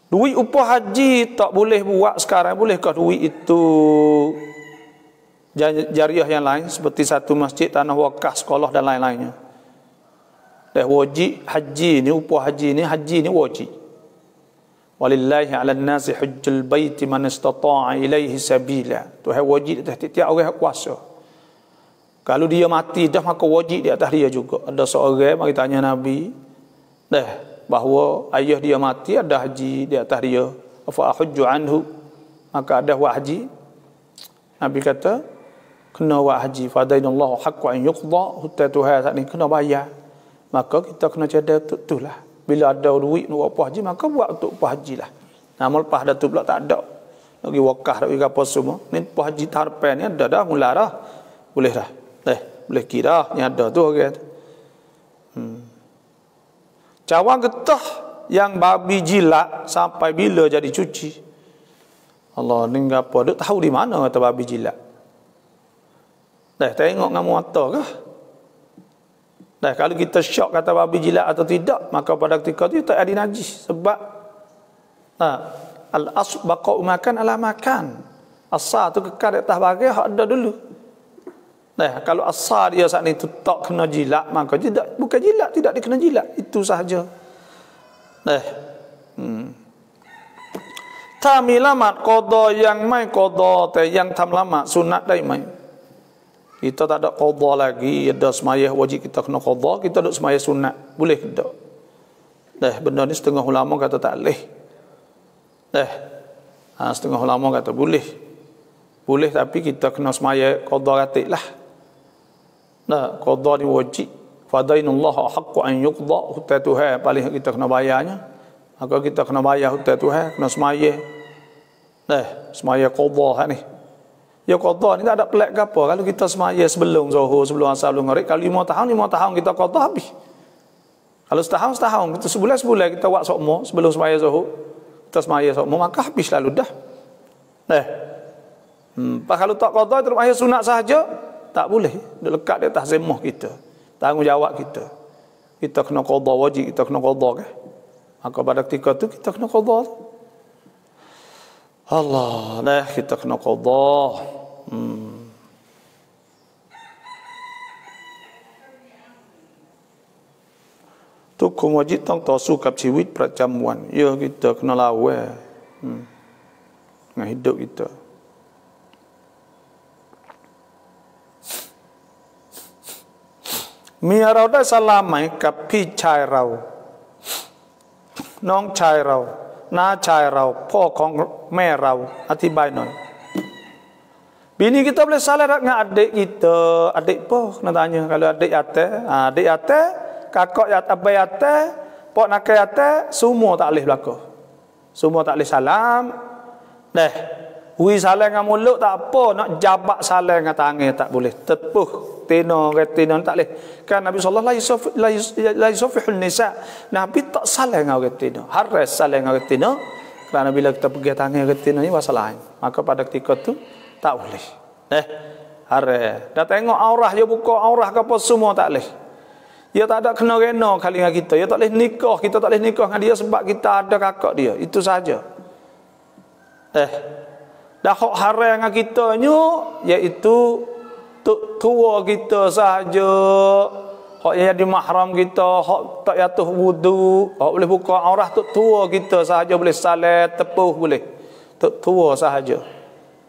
duit upah haji tak boleh buat sekarang bolehkah duit itu jariah yang lain seperti satu masjid tanah wakaf sekolah dan lain-lainnya wajib haji ni upah haji ni wajib walillahi 'alan nasi hajjul baiti man istata'a ilaihi sabila tu wajib atas tiap orang kuasa kalau dia mati dah maka wajib di atas dia juga ada seorang mari tanya nabi bahawa ayah dia mati ada haji di atas dia fa ahujju anhu maka ada haji nabi kata kena buat haji fadainallahu haqqu an yuqda hutta tuha saat ni kena bayar maka kita kena cadar tu lah bila ada duit nak buat haji maka buat untuk upah haji lah nama lepas dah tu pula tak ada lagi wakaf lagi apa semua ni upah haji tahun depan ni ada dah mula dah boleh dah boleh kira ni ada tu orang cawan getah yang babi jilat sampai bila jadi cuci Allah ni apa duk tahu di mana kata babi jilat tengok dengan mata kah kalau kita syok kata babi jilat atau tidak maka pada ketika itu tak ada najis sebab al-asl baqa'u makan ala makan asal tu kekal di atas bagai hak ada dulu kalau asal dia saat itu tak kena jilat maka bukan jilat tidak dikena jilat itu sahaja tamilamat qada yang mai qada yang tamlamat sunat dai mai kita tak ada qada lagi ada semayah wajib kita kena qada kita ada semayah sunat boleh ke tak benda ni setengah ulama kata tak boleh setengah ulama kata boleh tapi kita kena semayah qada ratik lah qada ni wajib fadainullah haqqu an yuqda hutatuha paling kita kena bayarnya maka kita kena bayar hutatuha kena semayah semayah qada ni ya qada ni tak ada pelik ke apa kalau kita semayah sebelum zuhur sebelum asar sebelum maghrib kalau 5 tahun kita qada habis kalau setahun kita sebulan kita buat sokmo sebelum semayah zuhur kita semayah sokmo maka habis lalu dah kalau tak qada terus semayah sunat sahaja tak boleh dia lekat di atas zimmah kita tanggungjawab kita kena qada wajib kita kena qada kan maka pada ketika tu kita kena qada Allah kita kena qada tu hukum wajib tang tasu kap ciwit perjamuan ya kita kena lawan dengan hidup kitaเมียเราได้สลามไหมกับพี่ชายเราน้องชายเรา น้าชายเราพ่อของแม่เราอธิบายหน่อยbini kita boleh salah dengan adik kita adik po nak tanya kalau adik ate kakak abang ate pak nakal ate semua tak boleh berlaku semua tak boleh salam dah wi salam dengan mulut tak apa nak jabak salam dengan tangan tak boleh tepuh tino tak boleh kan Nabi sallallahu alaihi wasallam nisa Nabi tak salam dengan tino harus salam dengan tino kerana bila kita pegang tangan tino ni masalah maka pada ketika tu tak boleh harus dah tengok aurah dia buka aurah ke apa semua tak boleh dia tak ada kena-kena kali dengan kita dia tak boleh nikah kita tak boleh nikah dengan dia sebab kita ada kakak dia itu saja dah hak haram dengan kita nyu iaitu tua kita sahaja hak yang jadi mahram kita hak tak yatuh wudu hak boleh buka aurah tua kita sahaja boleh salat tepuh boleh tua sahaja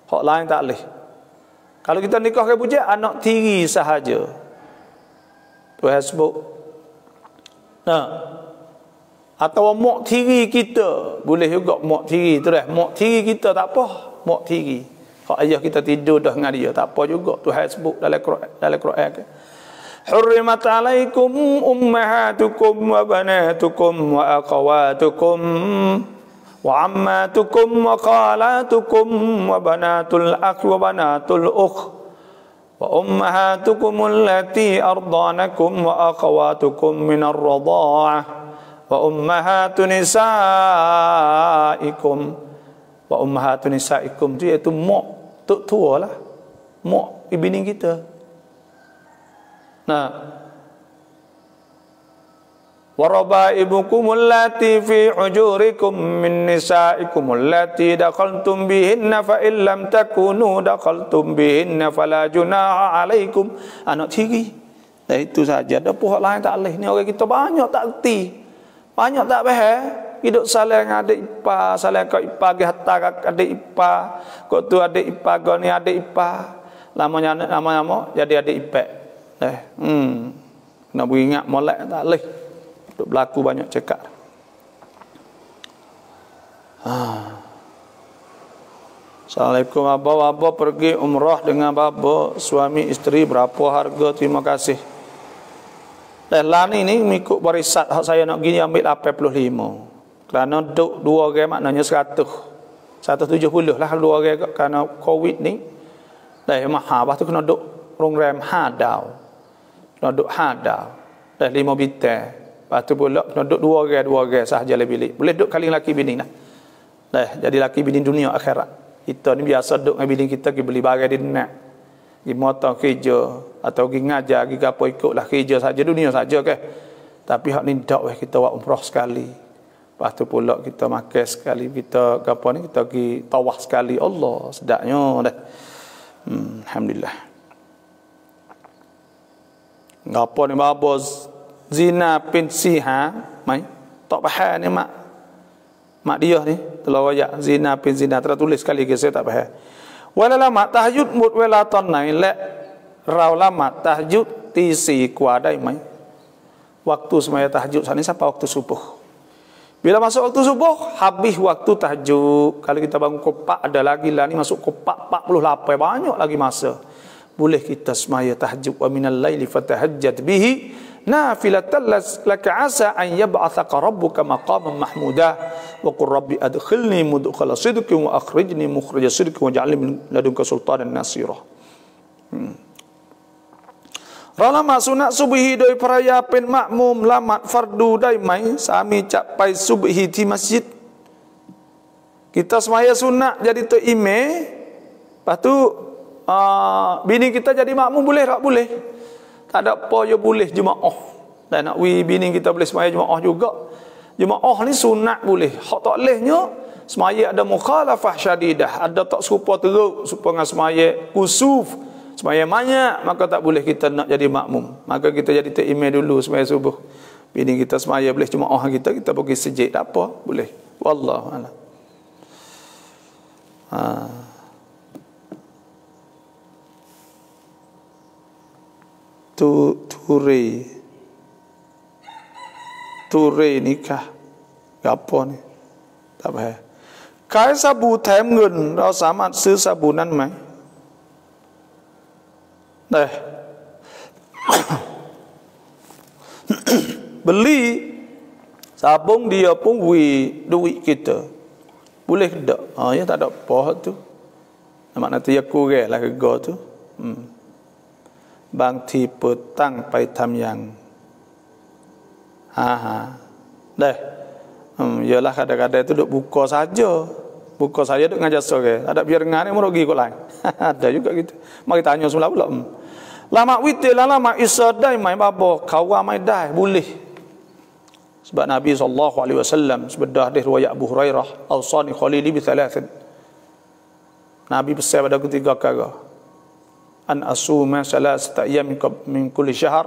hak lain tak boleh kalau kita nikah ke bujang anak tiri sahaja Tuhan sebut atau mak tiri kita boleh juga mak tiri tu dah mak tiri kita tak apa mak tiri hak ayah kita tidur dah dengan dia tak apa juga Tuhan sebut dalam Quran ke hurrimat alaikum ummahatukum wa banatukum wa akhawatukum wa ammatukum wa khalatukum wa banatul akh wa banatul ukh wa ummahatukum allati ardanakum wa akhawatukum minar radha'ah wa ummahatun nisaikum wa ummahatun nisaikum tu iaitu mak tua lah mak ibini kita wa rabaibukum allati fi hujurikum min nisaikum allati dakhaltum bihinna fa illam takunu dakhaltum bihinna fala junaha alaikum anak tiri dah itu saja dah pihak lain tak boleh ni orang kita banyak tak erti banyak tak faham hidup saling adik ipar saling kau ipar pergi hantar adik ipar kau tu adik ipar kau ni adik ipar lama-lama jadi adik ipar nak beringat molek tak boleh duk berlaku banyak cakap Assalamualaikum abah pergi umrah dengan bapa suami isteri berapa harga terima kasih lah ni mengikut barisat hak saya nak gini ambil 85 kerana duk 2 orang maknanya 170 lah 2 orang kerana covid ni dah mahal lepas tu kena duk program hadau kena duk hadau dah 5 bintang lepas tu pula kena duk 2 orang sahaja le bilik boleh duk kali laki bini lah dah jadi laki bini dunia akhirat kita ni biasa duk dengan bini kita pergi beli barang di net pergi motor kerja atau pergi ngajar pergi apa ikutlah kerja saja dunia saja ke tapi hak ni dak weh kita buat umrah sekali lepas tu pula kita makan sekali kita apa ni kita pergi tawaf sekali Allah sedapnya dah alhamdulillah ngapo ni babos zina pensi mai tak faham ni mak dia ni telah ayat zina pensi zina tertulis sekali ke saya tak faham wala lama tahajud mut wala tonai le raw lama tahajud tisi kuadai mai waktu semaya tahajud sana siapa waktu subuh bila masuk waktu subuh habis waktu tahajud kalau kita bangun kopak ada lagi lah ni masuk kopak 48 banyak lagi masa boleh kita semaya tahajud wa minal laili fatahajjat bihi nafilatan laka asa an yab'athaka rabbuka maqaman mahmuda wa qur rabbi adkhilni mudkhala sidqin wa akhrijni mukhraja sidqin waj'alni min ladunka sultanan nasira Ralama sunat subuhi doi peraya pen makmum lamat fardu dai mai sami capai subuhi di masjid kita semaya sunat jadi tu ime lepas tu bini kita jadi makmum boleh tak boleh tak ada apa ya boleh jemaah dan nak bini kita boleh semaya jemaah juga jemaah ni sunat boleh hak tak bolehnya semaya ada mukhalafah syadidah ada tak serupa teruk serupa dengan semaya kusuf semaya banyak maka tak boleh kita nak jadi makmum maka kita jadi imam dulu semaya subuh bini kita semaya boleh jemaah kita pergi sejid tak apa boleh wallahu a'lam Ture nikah apa ni tak faham. Kai sabu แถมเงินเราสามารถซื้อสบู่นั้นไหมได้ beli sabun dia pun duit kita boleh tak ya tak ada apa tu makna tu ya kurang lah harga tu บางทีเปิดตั้งไปทำอย่างได้yalah kadang-kadang itu duk buka saja duk ngajar sore ada biar ngane merugi kok lain ada juga gitu mari tanya semula pula lama witir lama isadai mai babo kawa mai dai boleh sebab Nabi SAW sebedah hadis riwayat Abu Hurairah awsani khalili bi thalathin Nabi pesan pada ketiga perkara an asuma salasata ayyam min kulli syahr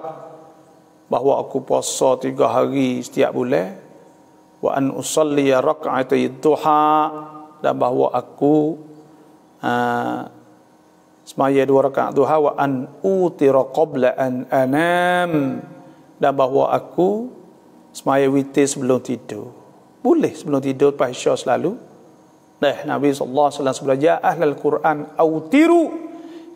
bahawa aku puasa 3 hari setiap bulan wa an usalli rak'atay duha dan bahawa aku semaya 2 rakaat duha wa an utira qabla an anam dan bahawa aku semaya witir sebelum tidur boleh sebelum tidur lepas isya selalu Nabi sallallahu alaihi wasallam sebelum ya ahlul Quran autiru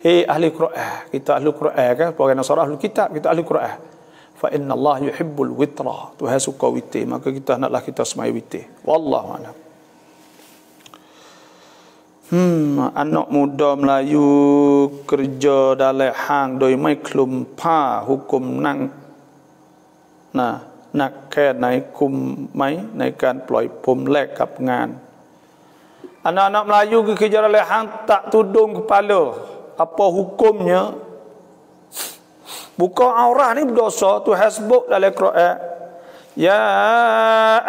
hei ahli Quran kita ahli Quran kan orang Nasara ahli kitab kita ahli Quran fa inna Allah yuhibbul witra Tuhan suka witir maka kita hendaklah kita semaya witir wallahu a'lam. Anak muda Melayu kerja dalam hang doi mai klum pa hukum nangนักแค่ไหนคุมไหมในการปล่อยผมแลกกับงาน anak-anak Melayu kerja dalam hang tak tudung kepala apa hukumnya buka aurat ni berdosa Tuhan sebut dalam Quran ya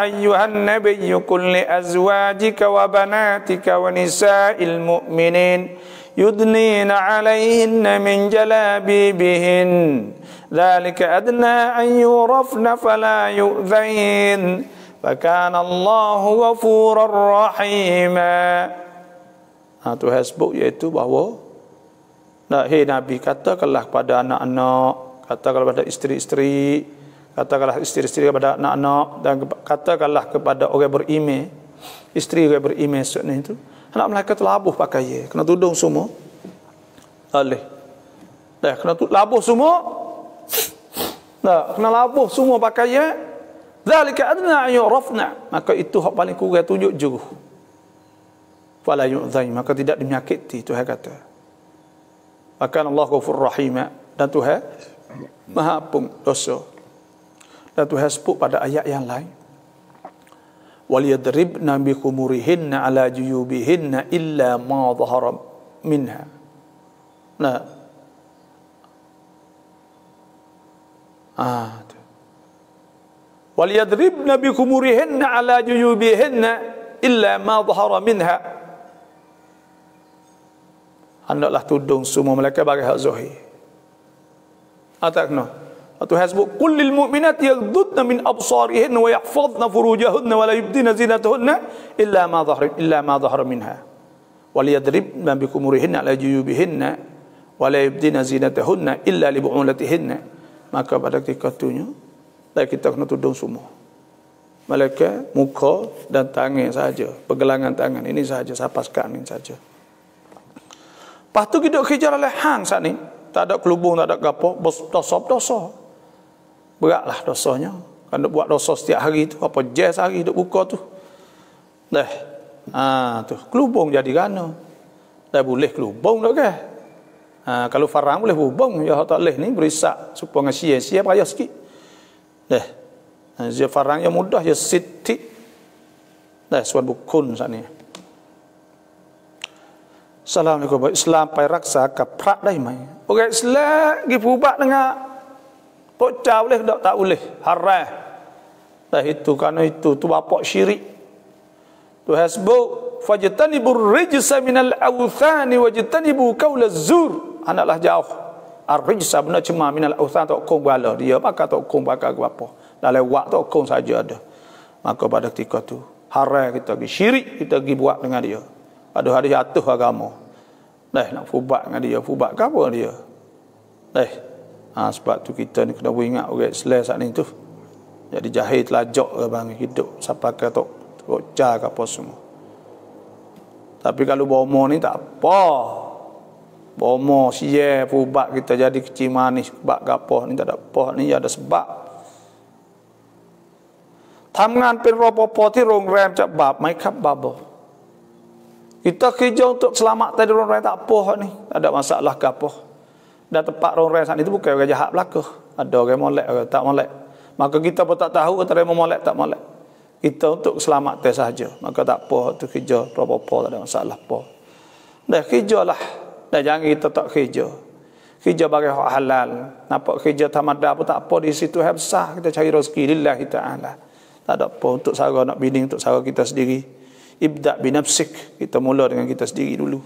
ayyuhan nabiyyu qul li azwajika wa banatika wa nisa'il mu'minin yudnina 'alayhinna min jalabibihin dzalika adna an yurafna fala yu'dhain fakana Allahu ghafurar rahima. Tuhan sebut iaitu bahawa hei Nabi katakanlah kepada anak-anak, katakanlah kepada isteri-isteri, katakanlah isteri-isteri kepada anak-anak dan katakanlah kepada orang beriman, isteri orang beriman sebenarnya itu anak mereka tu labuh pakai kena tudung semua boleh dah kena labuh semua dah kena labuh semua pakai zalika adna yurafna maka itu hak paling kurang tunjuk juru fala yu'dhain maka tidak menyakiti Tuhan kata maka Allah ghafurur rahim dan Tuhan Maha Pengampun dosa dan Tuhan sebut pada ayat yang lain waliyadribna bi khumurihinna ala juyubihinna illa ma dhahara minha. Waliyadribna bi khumurihinna ala juyubihinna illa ma dhahara minha. Hendaklah tudung semua mereka bagi hak zahir. Atakna Tuhan sebut kullil mu'minati yaghdudna min absarihinna wa yahfazna furujahunna wa la yubdina zinatahunna illa ma dhahara minha waliyadribna bi khumurihinna ala juyubihinna wa la yubdina zinatahunna illa li bu'ulatihinna maka pada ketika itunya kita kena tudung semua mereka muka dan tangan saja pergelangan tangan ini saja sapaskan ini saja. Lepas tu kita kejar oleh hang saat ni tak ada kelubung tak ada gapo dosa beratlah dosanya kan duk buat dosa setiap hari tu apa jazz hari duk buka tu dah tu kelubung jadi gana dah boleh kelubung tak ke kalau farang boleh hubung ya tak boleh ni berisak supaya sia-sia payah sikit dah dia farang yang mudah ya sitik dah suat bukun sat ni. Assalamualaikum. Islam pai raksa kaprak dai mai orang Islam gi pubat dengan pocah boleh tak boleh haram dah itu kerana itu tu bapak syirik Tuhan sebut fajtanibur rijsa minal awthani wajtanibu qaulaz zur anaklah jauh ar-rijsa benda cema minal awthan tak kong bala dia pakai tak kong pakai apa dalam wak tak kong saja ada maka pada ketika tu haram kita pergi syirik kita pergi buat dengan dia pada hari jatuh agama dah nak fubat dengan dia fubat ke apa dia dah sebab tu kita ni kena ingat orang Islam saat ni tu jadi jahil telajak ke bang hidup sampai ke tok bocah ke apa semua. Tapi kalau bomo ni tak apa. Bomo sia pubak kita jadi kecil manis bak gapo ni tak ada apa ni ada sebab. ทำงานเป็นรปภที่โรงแรมจะบาปไหมครับบาป Kita kerja untuk selamat tadi orang tak apa ni, tak ada masalah ke apa. Dan tempat orang sana itu bukan orang jahat belaka. Ada orang molek, orang tak molek. Maka kita pun tak tahu antara yang molek tak molek. Kita untuk keselamatan sahaja. Maka tak apa tu kerja apa-apa, tak ada masalah apa. Dah kerjalah. Dah jangan kita tak kerja. Kerja bagi hak halal. Nampak kerja tamada pun tak apa, di situ yang besar kita cari rezeki lillahi ta'ala. Tak ada apa untuk sara nak bini, untuk sara kita sendiri. Ibda' binafsik, kita mula dengan kita sendiri dulu.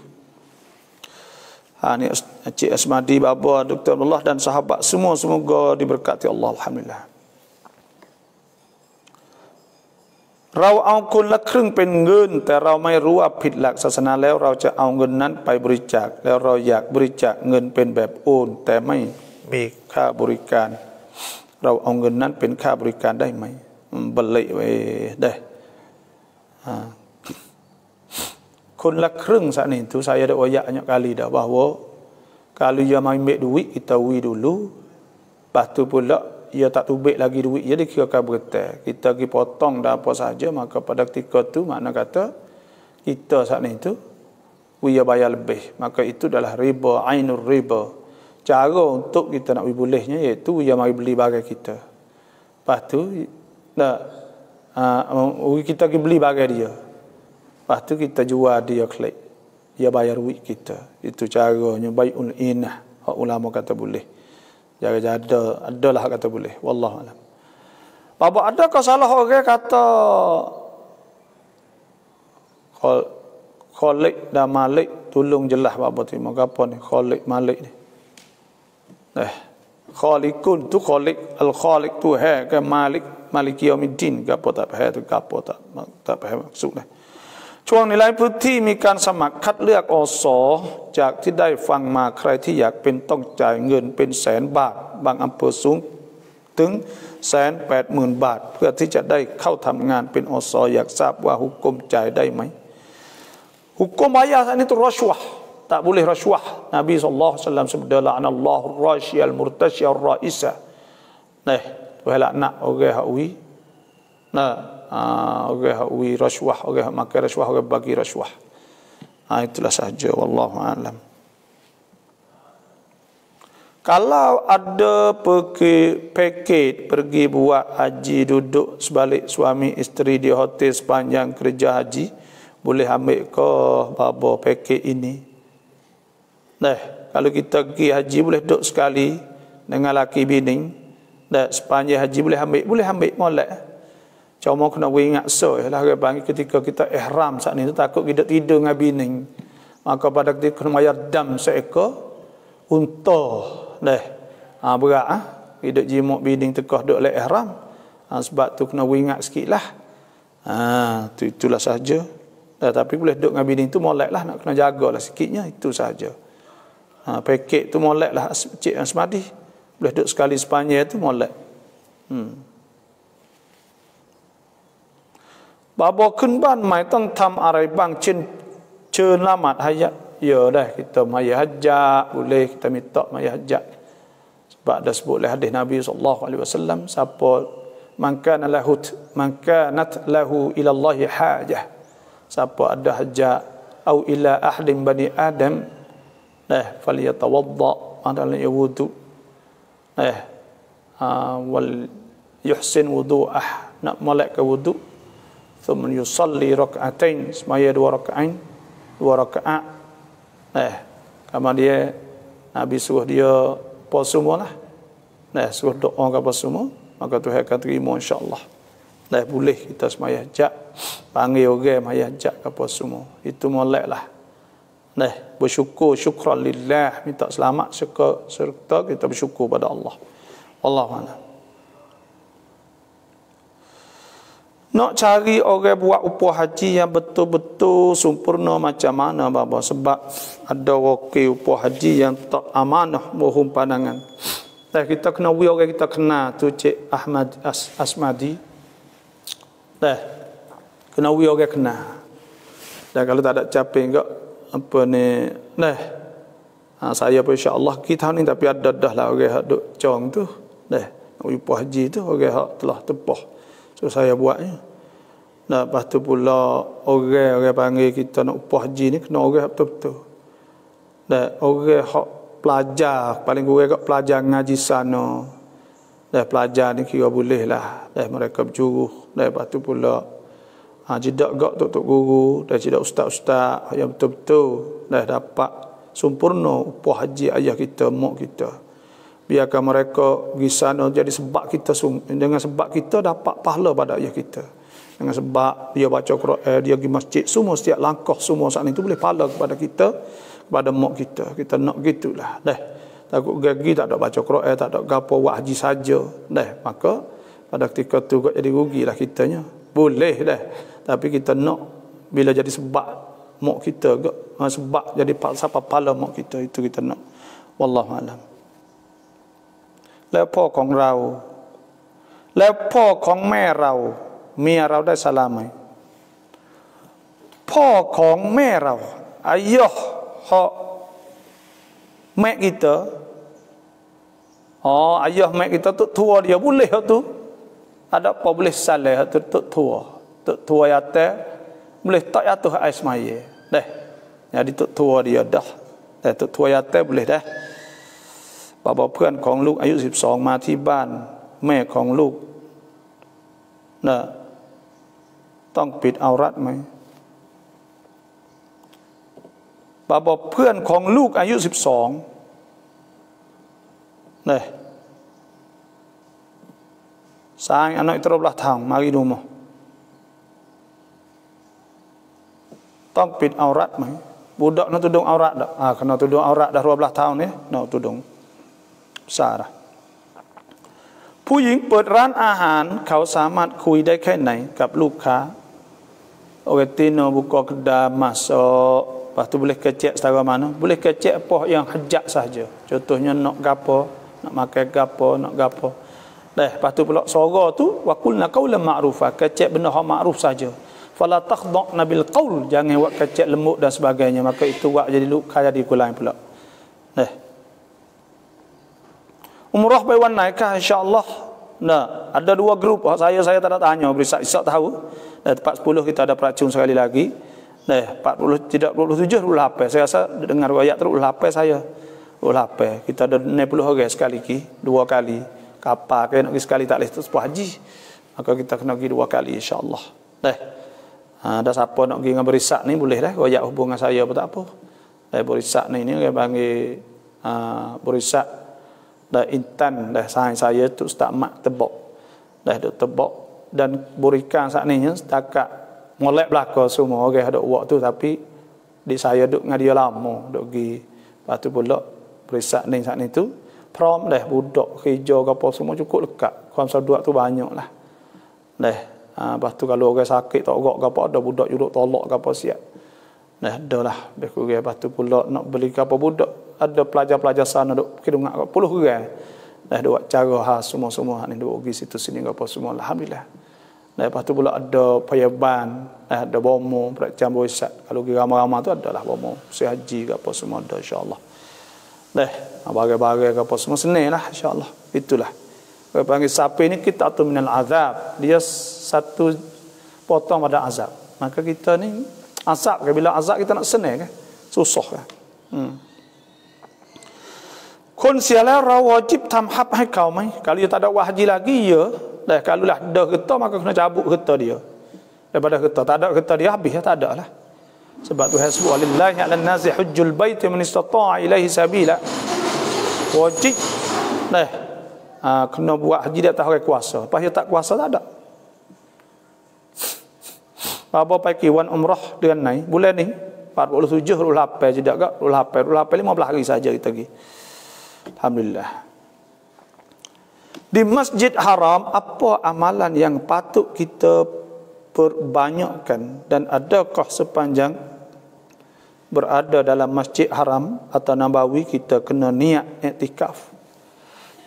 Ni Encik Asmadi, Baba, Dr. Allah dan sahabat semua, semoga diberkati Allah. Alhamdulillah. เราเอาคนละครึ่งเป็นเงินแต่เราไม่รู้ว่าผิดหลักศาสนาแล้วเราจะเอาเงินนั้นไปบริจาคแล้วเราอยากบริจาคเงินเป็นแบบโอนแต่ไม่มีค่าบริการเราเอาเงินนั้นเป็นค่าบริการได้ไหมบรรลุไว้ได้คนละครึ่งsaat itu saya ada wayak banyak kali dah bahawa kalau dia mau ambil duit kita wi dulu lepas tu pula ia tak tubik lagi duit dia dikirakan bertai kita pergi potong dah apa saja maka pada ketika tu makna kata kita saat itu ia bayar lebih maka itu adalah riba ainur riba cara untuk kita nak bolehnya iaitu ia mari beli barang kita lepas tu kita pergi beli barang dia lepas tu kita jual dia klik dia bayar duit kita itu caranya bai'ul inah ulama kata boleh jaga adalah kata boleh wallahu alam. Bapa adakah salah orang kata khalik dan malik tolong jelas bapa terima apa ni khalik malik ni khalikun tu khalik al khalik tu hai ke malik maliki yaumiddin ke apa tak faham tu ke apa tak faham maksud ni ช่วงในหลายพื้นที่มีการสมัครคัดเลือกอสจากที่ได้ฟังมาใครที่อยากเป็นต้องจ่ายเงินเป็นแสนบาทบางอำเภอสูงถึง180,000 บาทเพื่อที่จะได้เข้าทำงานเป็นอสอยากทราบว่าหุกมจ่ายได้ไหม hukum bayar saat itu rasuah tak boleh rasuah Nabi SAW sabda la'anallahu ar-rasyiyal murtasyiyal ra'isa nak orang hawi orang hawi rasuah orang makan rasuah orang bagi rasuah itulah sahaja wallahu alam. Kalau ada paket pergi buat haji duduk sebalik suami isteri di hotel sepanjang kerja haji boleh ambil ke baba paket ini kalau kita pergi haji boleh duduk sekali dengan laki bini sepanjang haji boleh ambil molek cuma kena ingat lah ketika kita ihram saat ini takut kita tidur dengan bini maka pada ketika kena bayar dam seekor unta berat hidup jimuk bini tekah duduk oleh ihram sebab tu kena ingat sikit lah itulah sahaja tapi boleh duduk dengan bini tu molek lah nak kena jagalah sikitnya itu sahaja paket tu molek lah Cik Asmadi boleh duduk sekali sepanjang tu molek Baba ขึ้นบ้านใหม่ต้องทำอะไรบ้างเช่นเชิญละหมาดฮะญะ ya dah kita maya hajat boleh kita minta maya hajat sebab dah sebut oleh hadis Nabi SAW siapa man kanat lahu ila Allah hajah siapa ada hajat au ila ahdim bani adam falyatawadda adalah wudu wal yuhsin wudu'ah nak molek ke wudu thumma yusalli rak'atain semaya 2 rakaat Kama dia Nabi suruh dia apa semua lah suruh doa ke apa semua maka Tuhan akan terima insyaAllah boleh kita semaya hajat panggil orang semaya hajat ke apa semua itu molek lah bersyukur syukran lillah minta selamat serta kita bersyukur pada Allah Wallahualam. Nak cari orang buat upah haji yang betul-betul sempurna macam mana bapa sebab ada wakil upah haji yang tak amanah mohon pandangan. Kita kena orang kita kenal tu Cik Ahmad Asmadi. Kena wi orang kena. Dan kalau tak ada capek enggak apa ni, saya pun insya-Allah kita ni tapi ada dah lah orang hak duk cong tu. Upah haji tu orang hak telah tepah. So saya buatnya. Lepas tu pula orang panggil kita nak upah haji ni kena orang betul-betul. Orang hak pelajar, paling kurang kat pelajar ngaji sana. Pelajar ni kira boleh lah. Mereka berjuruh. Lepas tu pula jidak gak tok guru, jidak ustaz-ustaz yang betul-betul dapat sempurna upah haji ayah kita, mak kita. Biarkan mereka pergi sana jadi sebab kita, dengan sebab kita dapat pahala pada ayah kita. Dengan sebab dia baca Quran, dia pergi masjid, semua setiap langkah semua saat itu boleh pahala kepada kita, kepada mak kita. Kita nak gitulah. Takut gagi tak ada baca Quran, tak ada gapo buat haji saja. Maka pada ketika tu jadi rugilah kitanya. Boleh tapi kita nak bila jadi sebab mak kita, sebab jadi siapa pala mak kita, itu kita nak. Wallahu alam. แล้วพ่อของเราแล้วพ่อของแม่เราเมียเราได้สลามไหมพ่อของแม่เรา ayah hak mak kita, ayah mak kita tu tua dia boleh tu, ada apa boleh salah tu tua yata boleh tak jatuh ais maya jadi tua dia dah tua yata boleh dah. บอกเพื่อนของลูกอายุ12มาที่บ้านแม่ของลูกต้องปิดเอารัดไหมบอกเพื่อนของลูกอายุ12sayang anak 13 tahun mari rumahต้องปิดเอารัดไหม budak nak tudung aurat dak kena tudung aurat dah 12 tahun ni nak tudung besar. ผู้หญิงเปิดร้านอาหารเขาสามารถคุยได้แค่ไหนกับลูกค้า Tino buka kedai masak, lepas tu boleh kecek setara mana, boleh kecek apa yang hajat saja. Contohnya nak gapo, nak makan gapo, nak gapo. Lepas tu pula suara tu waqulna qaulan ma'rufa, kecek benda hak makruf saja. Fala takhdhna bil qaul, jangan buat kecek lembut dan sebagainya, maka itu buat jadi luka jadi kulang pula. Umrah by one night insya-Allah. Ada dua grup. Saya tak ada tanya, beri Isak tahu. Tempat 10 kita ada peracun sekali lagi. 40 tidak 27 28. Saya rasa dengar ayat terus 28 saya. 28. Kita ada 60 orang sekali lagi, dua kali. Kapal ke nak pergi sekali tak boleh terus haji. Maka kita kena pergi dua kali insya-Allah. Ada siapa nak pergi dengan berisak ni boleh dah ayat hubungan saya apa tak apa. Berisak ni orang panggil berisak intan saya tu Ustaz Mak Tebok duk tebok dan berikan saat ni setakat molek belaka semua orang ada buat tu, tapi di saya duk dengan dia lama duk pergi. Lepas tu pula berisak ni saat ni tu prom budak hijau ke apa semua cukup lekat, kuam saduak tu banyak lah. Lepas tu kalau orang sakit tak gerak ke apa, ada budak duduk tolak ke apa siap. Ada lah lepas tu pula nak beli ke apa budak, ada pelajar-pelajar sana duk kira ngak 10 orang. Buat cara khas semua-semua ni duk pergi situ sini apa semua alhamdulillah. Lepas tu pula ada payaban, ada bomo, percam boisat. Kalau pergi ramai-ramai tu adalah bomo, si haji ke apa semua ada insya-Allah. Bagai-bagai ke apa semua senanglah insya-Allah. Itulah. Kalau panggil sapi ni kita tu minal azab. Dia satu potong pada azab. Maka kita ni azab ke, bila azab kita nak senang ke? Susah ke? คนเสียแล้วเราวาจิบทำฮับให้เขาไหม kalau dia tak ada haji lagi ya kalau lah dah getah maka kena cabut getah dia daripada getah, tak ada getah dia habis tak ada lah. Sebab Tuhan sebut walillahi 'alan nasi hujjul baiti man istata'a ilaihi sabila, wajib kena buat haji di atas orang kuasa. Lepas dia tak kuasa tak ada. Apa pakai wan umrah dengan ni bulan ni 47 28 je dak 28 15 hari saja kita pergi. Alhamdulillah. Di Masjid Haram apa amalan yang patut kita perbanyakkan, dan adakah sepanjang berada dalam Masjid Haram atau Nabawi kita kena niat iktikaf?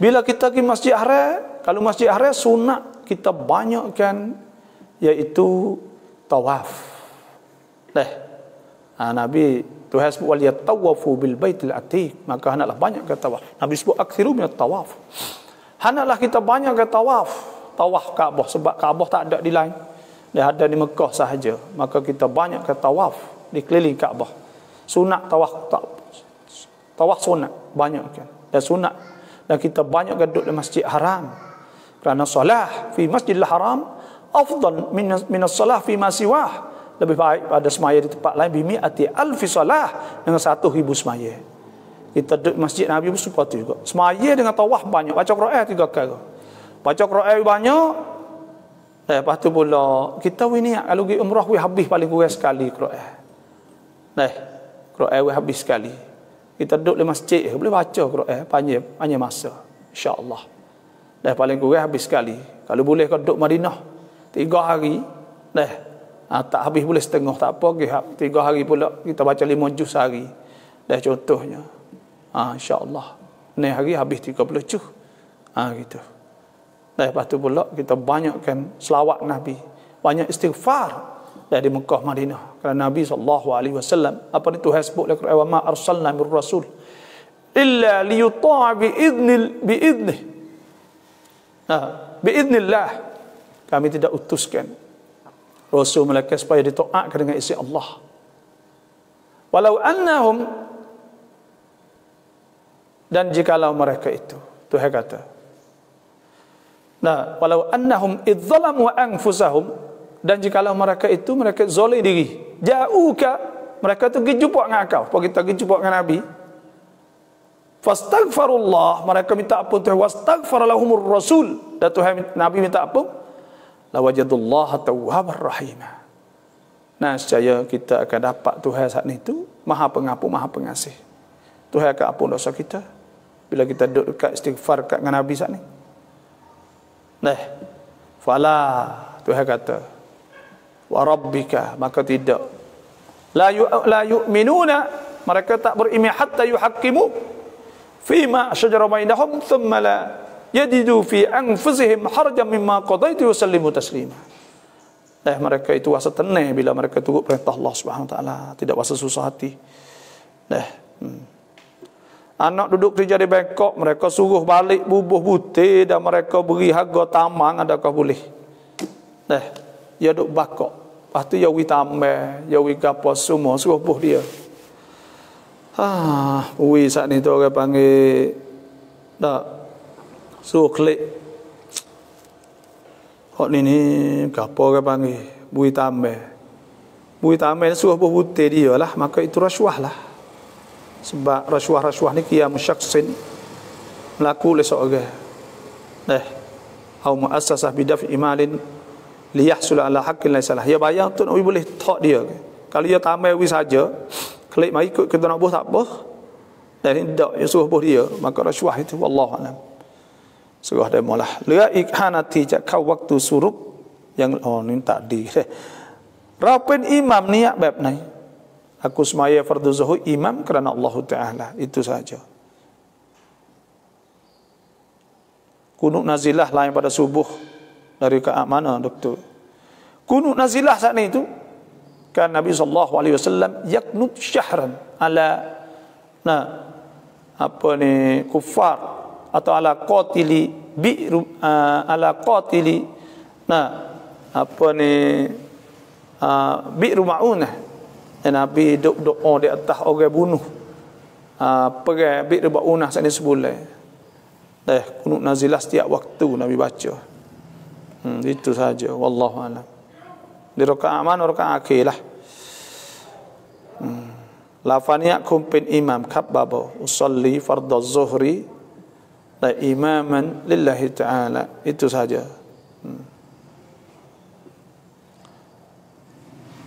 Bila kita pergi Masjid Haram, kalau Masjid Haram sunat kita banyakkan, iaitu tawaf. Nabi Tuhan sebut wal yatawafu bil baitil atiq, maka hendaklah banyak ke tawaf. Nabi sebut aksiru minat tawaf. Hendaklah kita banyak ke tawaf Kaabah, sebab Kaabah tak ada di lain. Dia ada di Mekah sahaja. Maka kita banyak ke tawaf di keliling Kaabah. Sunat tawaf sunat banyak kan. Dan sunat, dan kita banyak duduk di Masjid Haram. Kerana solah fi Masjidil Haram afdal min as-salah fi ma siwah. Lebih baik pada semaya di tempat lain bimi'ati alfi salah, dengan 1,000 semaya. Kita duduk masjid Nabi pun seperti juga. Semaya dengan tawaf banyak, baca Quran 3 kali. Baca Quran banyak. Lepas tu pula kita ni kalau pergi umrah we habis paling kurang sekali Quran. Quran we habis sekali. Kita duduk di masjid boleh baca Quran panjang masa, insya-Allah. Paling kurang habis sekali. Kalau boleh kau duduk Madinah 3 hari, tak habis boleh setengah tak apa, 3 hari pula kita baca 5 juz sehari. Contohnya. Insya-Allah. Ni hari habis 30 juz. Gitu. Lepas tu pula kita banyakkan selawat Nabi, banyak istighfar dari Mekah Madinah. Kerana Nabi SAW, apa itu Tuhan sebut dalam Quran, wa ma arsalna mir rasul illa liyuta'a biidznillah. Kami tidak utuskan Rasul malaikat supaya ditaatkan dengan izin Allah. Walau annahum, dan jikalau mereka itu, Tuhan kata, walau annahum idzalamu anfusahum, dan jikalau mereka itu mereka zalim diri, ja'uka, mereka tu pergi jumpa dengan kau, kita pergi jumpa dengan Nabi, fastaghfirullah, mereka minta ampun Tuhan, wastaghfar lahumur rasul, dan Tuhan Nabi minta ampun, lawajadullaha tawwabar rahimah. Nescaya kita akan dapat Tuhan saat itu Maha Pengampun, Maha Pengasih. Tuhan akan ampun dosa kita bila kita duduk dekat istighfar kat dengan Nabi saat ni. Fala, Tuhan kata, wa rabbika, maka tidak, la yu'minuna, mereka tak beriman hatta yuhaqqimu fima syajara bainahum thumma la yajidu fi anfusihim harajan mimma qadaitu wa sallimu taslima. Mereka itu rasa tenang bila mereka turut perintah Allah Subhanahu Wa Taala, tidak rasa susah hati. Anak duduk kerja di Bangkok, mereka suruh balik bubuh butir dan mereka beri harga tamang, adakah boleh? Dia duduk bakok, lepas tu dia wi tambah, dia wi gapo semua, suruh buh dia. Wi saat ni tu orang panggil suruh klik. Hak ni gapo orang panggil bui tambah. Bui tambah ni suruh buh butir dia lah, maka itu rasuah lah. Sebab rasuah-rasuah ni qiyam syakhsin melaku oleh seorang. Au muassasah bidaf imalin liyahsul ala haqqin la salah. Ya bayar tu nak boleh tak dia. Kalau dia tambah wi saja, klik mai ikut kita nak buh tak apa. Dan tidak yang suruh buh dia, maka rasuah itu wallahu alam. Surah demalah. La ikhanati jak kau waktu surup yang ni tak di. Rapen imam niat bab ni. Aku semaya fardu zuhur imam kerana Allah Taala, itu saja. Kunut nazilah lain pada subuh dari rakaat mana doktor? Kunut nazilah saat ni itu kan Nabi SAW yaknut syahran ala kuffar atau ala qatili bi'ru ma'unah. Nabi doa di atas orang bunuh perang bi'ru ma'unah saat ni sebulan. Kunut nazilah setiap waktu Nabi baca. Itu saja, wallahu alam. Di rakaat mana? Rakaat akhir lah. Lafaniak kumpin imam kabbaba usalli fardhu zuhri la imaman lillahi ta'ala. Itu saja.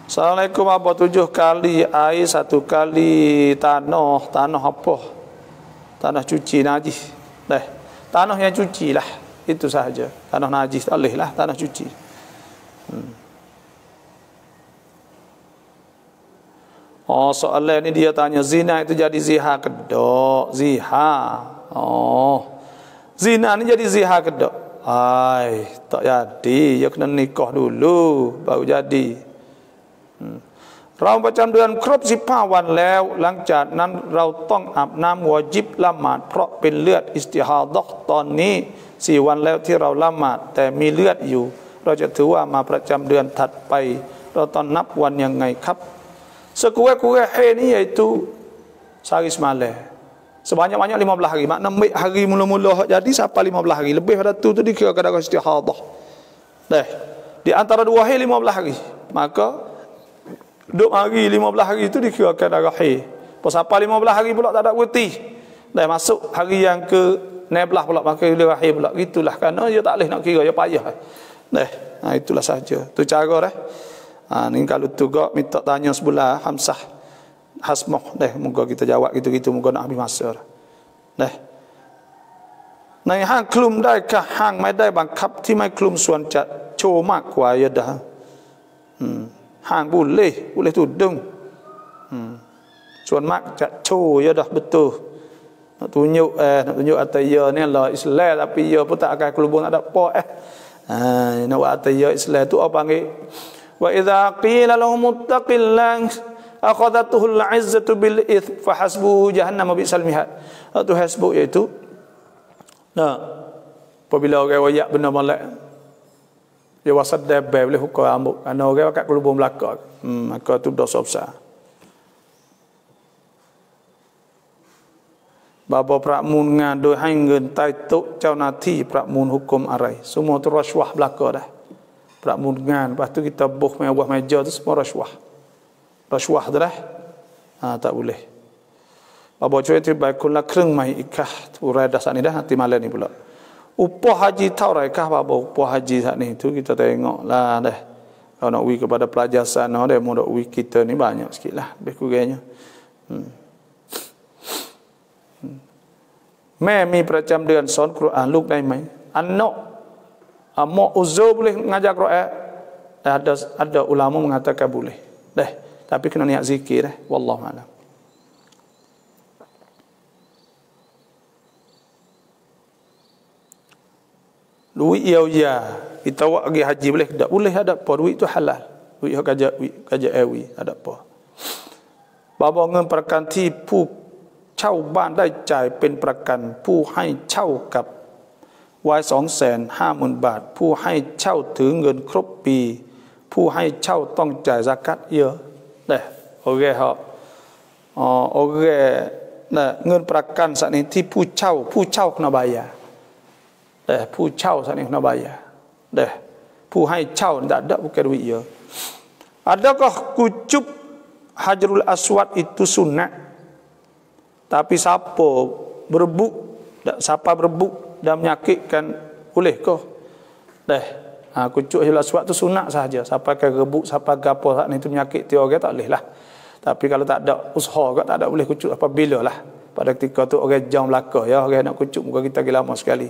Assalamualaikum, apa 7 kali air, 1 kali tanah apa? Tanah cuci najis. Tanah yang cuci lah. Itu sahaja. Tanah najis tak boleh lah, tanah cuci. Soalan ni dia tanya, zina itu jadi zihar kedok? Zina ni jadi zihar kedok? Tak jadi. Dia kena nikah dulu baru jadi. เราประจำเดือนครบ15 วันแล้วหลังจากนั้นเราต้องอาบน้ำวาญิบละหมาดเพราะเป็นเลือดอิสติฮาดะห์ตอนนี้4 วันแล้วที่เราละหมาดแต่มีเลือดอยู่เราจะถือว่ามาประจำเดือนถัดไปเราต้องนับวันยังไงครับsekurang-kurang haid ni iaitu sehari semalam sebanyak-banyak 15 hari makna hari mula-mula jadi sampai 15 hari lebih pada tu dikira kadang istihadah di antara 2 hari 15 hari maka 2 hari 15 hari itu dikirakan darah haid sampai 15 hari pula tak ada berhenti masuk hari yang ke 16 pula maka darah haid pula gitulah kerana dia tak boleh nak kira dia payah itulah saja tu cara ni kalau tu gak minta tanya sebelah Hamsah Hasmoh moga kita jawab gitu-gitu moga nak habis masaในห้างคลุมได้ค่ะห้างไม่ได้บังคับที่ไม่คลุมส่วนจะโชว์มากกว่าya dah hang boleh tudungส่วนมากจะโชว์ya dah betul nak tunjuk atas ya ni lah Islam tapi ya pun tak akan kelubung tak ada apa nak buat atas ya Islam tu apa panggil wa idza qila lahum muttaqillah akhadatuhul 'izzatu bil its fa hasbuhu jahannam bi'sal mihad tu hasbu iaitu apabila orang wayak benda molek dia wasat debel boleh hukum amuk kerana orang kat kelubung belakang maka tu dosa besar bapa prakmun ngado hai ngen tai tok เจ้าหน้าที่ประมูล hukum arai semua tu rasuah belaka dah prakmun ngan lepas tu kita buh mewah meja tu semua rasuah tu dah tak boleh bapa cuy tu baiklah kreng mai ikah urai dasar ni dah nanti malam ni pula upah haji tahu raikah bapa upah haji saat ni tu kita tengoklah dah kalau nak pergi kepada pelajar sana dah mau nak pergi kita ni banyak sikitlah lebih kurangnya แม่มีประจำเดือนสอนกุรอานลูกได้ไหมอันเนาะmau uzur boleh mengajar Quran ada ulama mengatakan boleh tapi kena niat zikir wallahu a'lam duit ya kita buat pergi haji boleh tak boleh ada apa duit tu halal duit kerja ewi ada apa bapa เงินประกันที่ผู้เช่าบ้านได้จ่ายเป็นประกันผู้ให้เช่ากับไว้ 250,000 บาทผู้ให้เช่าถือเงินครบปีผู้ให้เช่าต้องจ่ายซะกัตเยอะโอเคฮะโอเคเงินประกันสักนี้ที่ผู้เช่าkena bayarผู้เช่าสักนี้kena bayarผู้ให้เช่าtidak ada bukan duit ya adakah kucup Hajarul Aswad itu sunnah tapi siapa berebut dan menyakitkan boleh kah kucuk Hajarul Aswad tu sunat sahaja siapa ke rebut siapa gapo hak ni tu menyakiti orang tak boleh lah tapi kalau tak ada usaha tak ada boleh kucuk apabila lah pada ketika tu orang jam belaka ya orang nak kucuk muka kita lagi lama sekali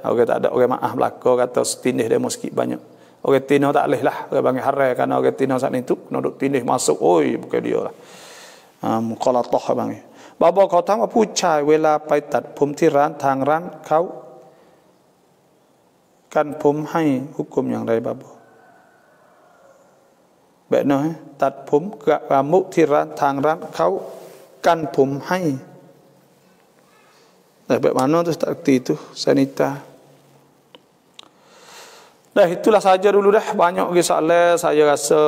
orang tak ada orang maaf belaka kata setindih demo sikit banyak orang tino tak boleh lah orang panggil harai kerana orang tino saat ni tu kena duk tindih masuk oi bukan dia lah muqalatah panggil bapaเขาถามว่าผู้ชายเวลาไปตัดผมที่ร้านทางร้านเขากันผมให้หุกมอย่างไรบาบอแบบนั้นตัดผมกระมุที่ร้านทางร้านเขากันผมให้แบบmana tu tak erti tu sanita itulah saja dulu banyak lagi soalan saya rasa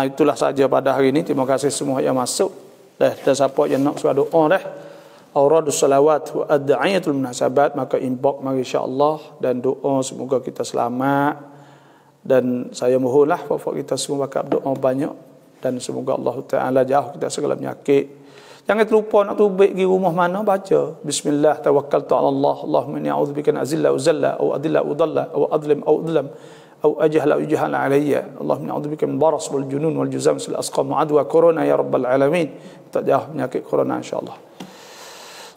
itulah saja pada hari ini terima kasih semua yang masuk dan siapa yang nak suara doa auradus salawat wa ad'iyatul munasabat maka inbox mari insya-Allah dan doa semoga kita selamat dan saya mohonlah bapak kita semua bakal doa banyak dan semoga Allah Taala jauh kita segala penyakit. Jangan terlupa nak tubik pergi rumah mana baca bismillah tawakkaltu ala Allah Allahumma inni a'udzubika an azilla wa zalla aw adilla wa dalla aw adlim aw adlam aw ajhala wa yujhala alayya Allahumma inni a'udzubika min baras wal junun wal juzam sil asqam wa adwa corona ya rabbal alamin tak jauh penyakit corona insyaallah.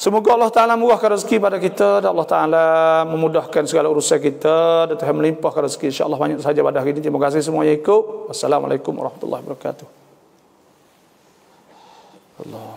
Semoga Allah Ta'ala murahkan rezeki pada kita dan Allah Ta'ala memudahkan segala urusan kita dan Tuhan melimpahkan rezeki insyaAllah banyak sahaja pada hari ini. Terima kasih semua yang ikut. Wassalamualaikum warahmatullahi wabarakatuh. Allah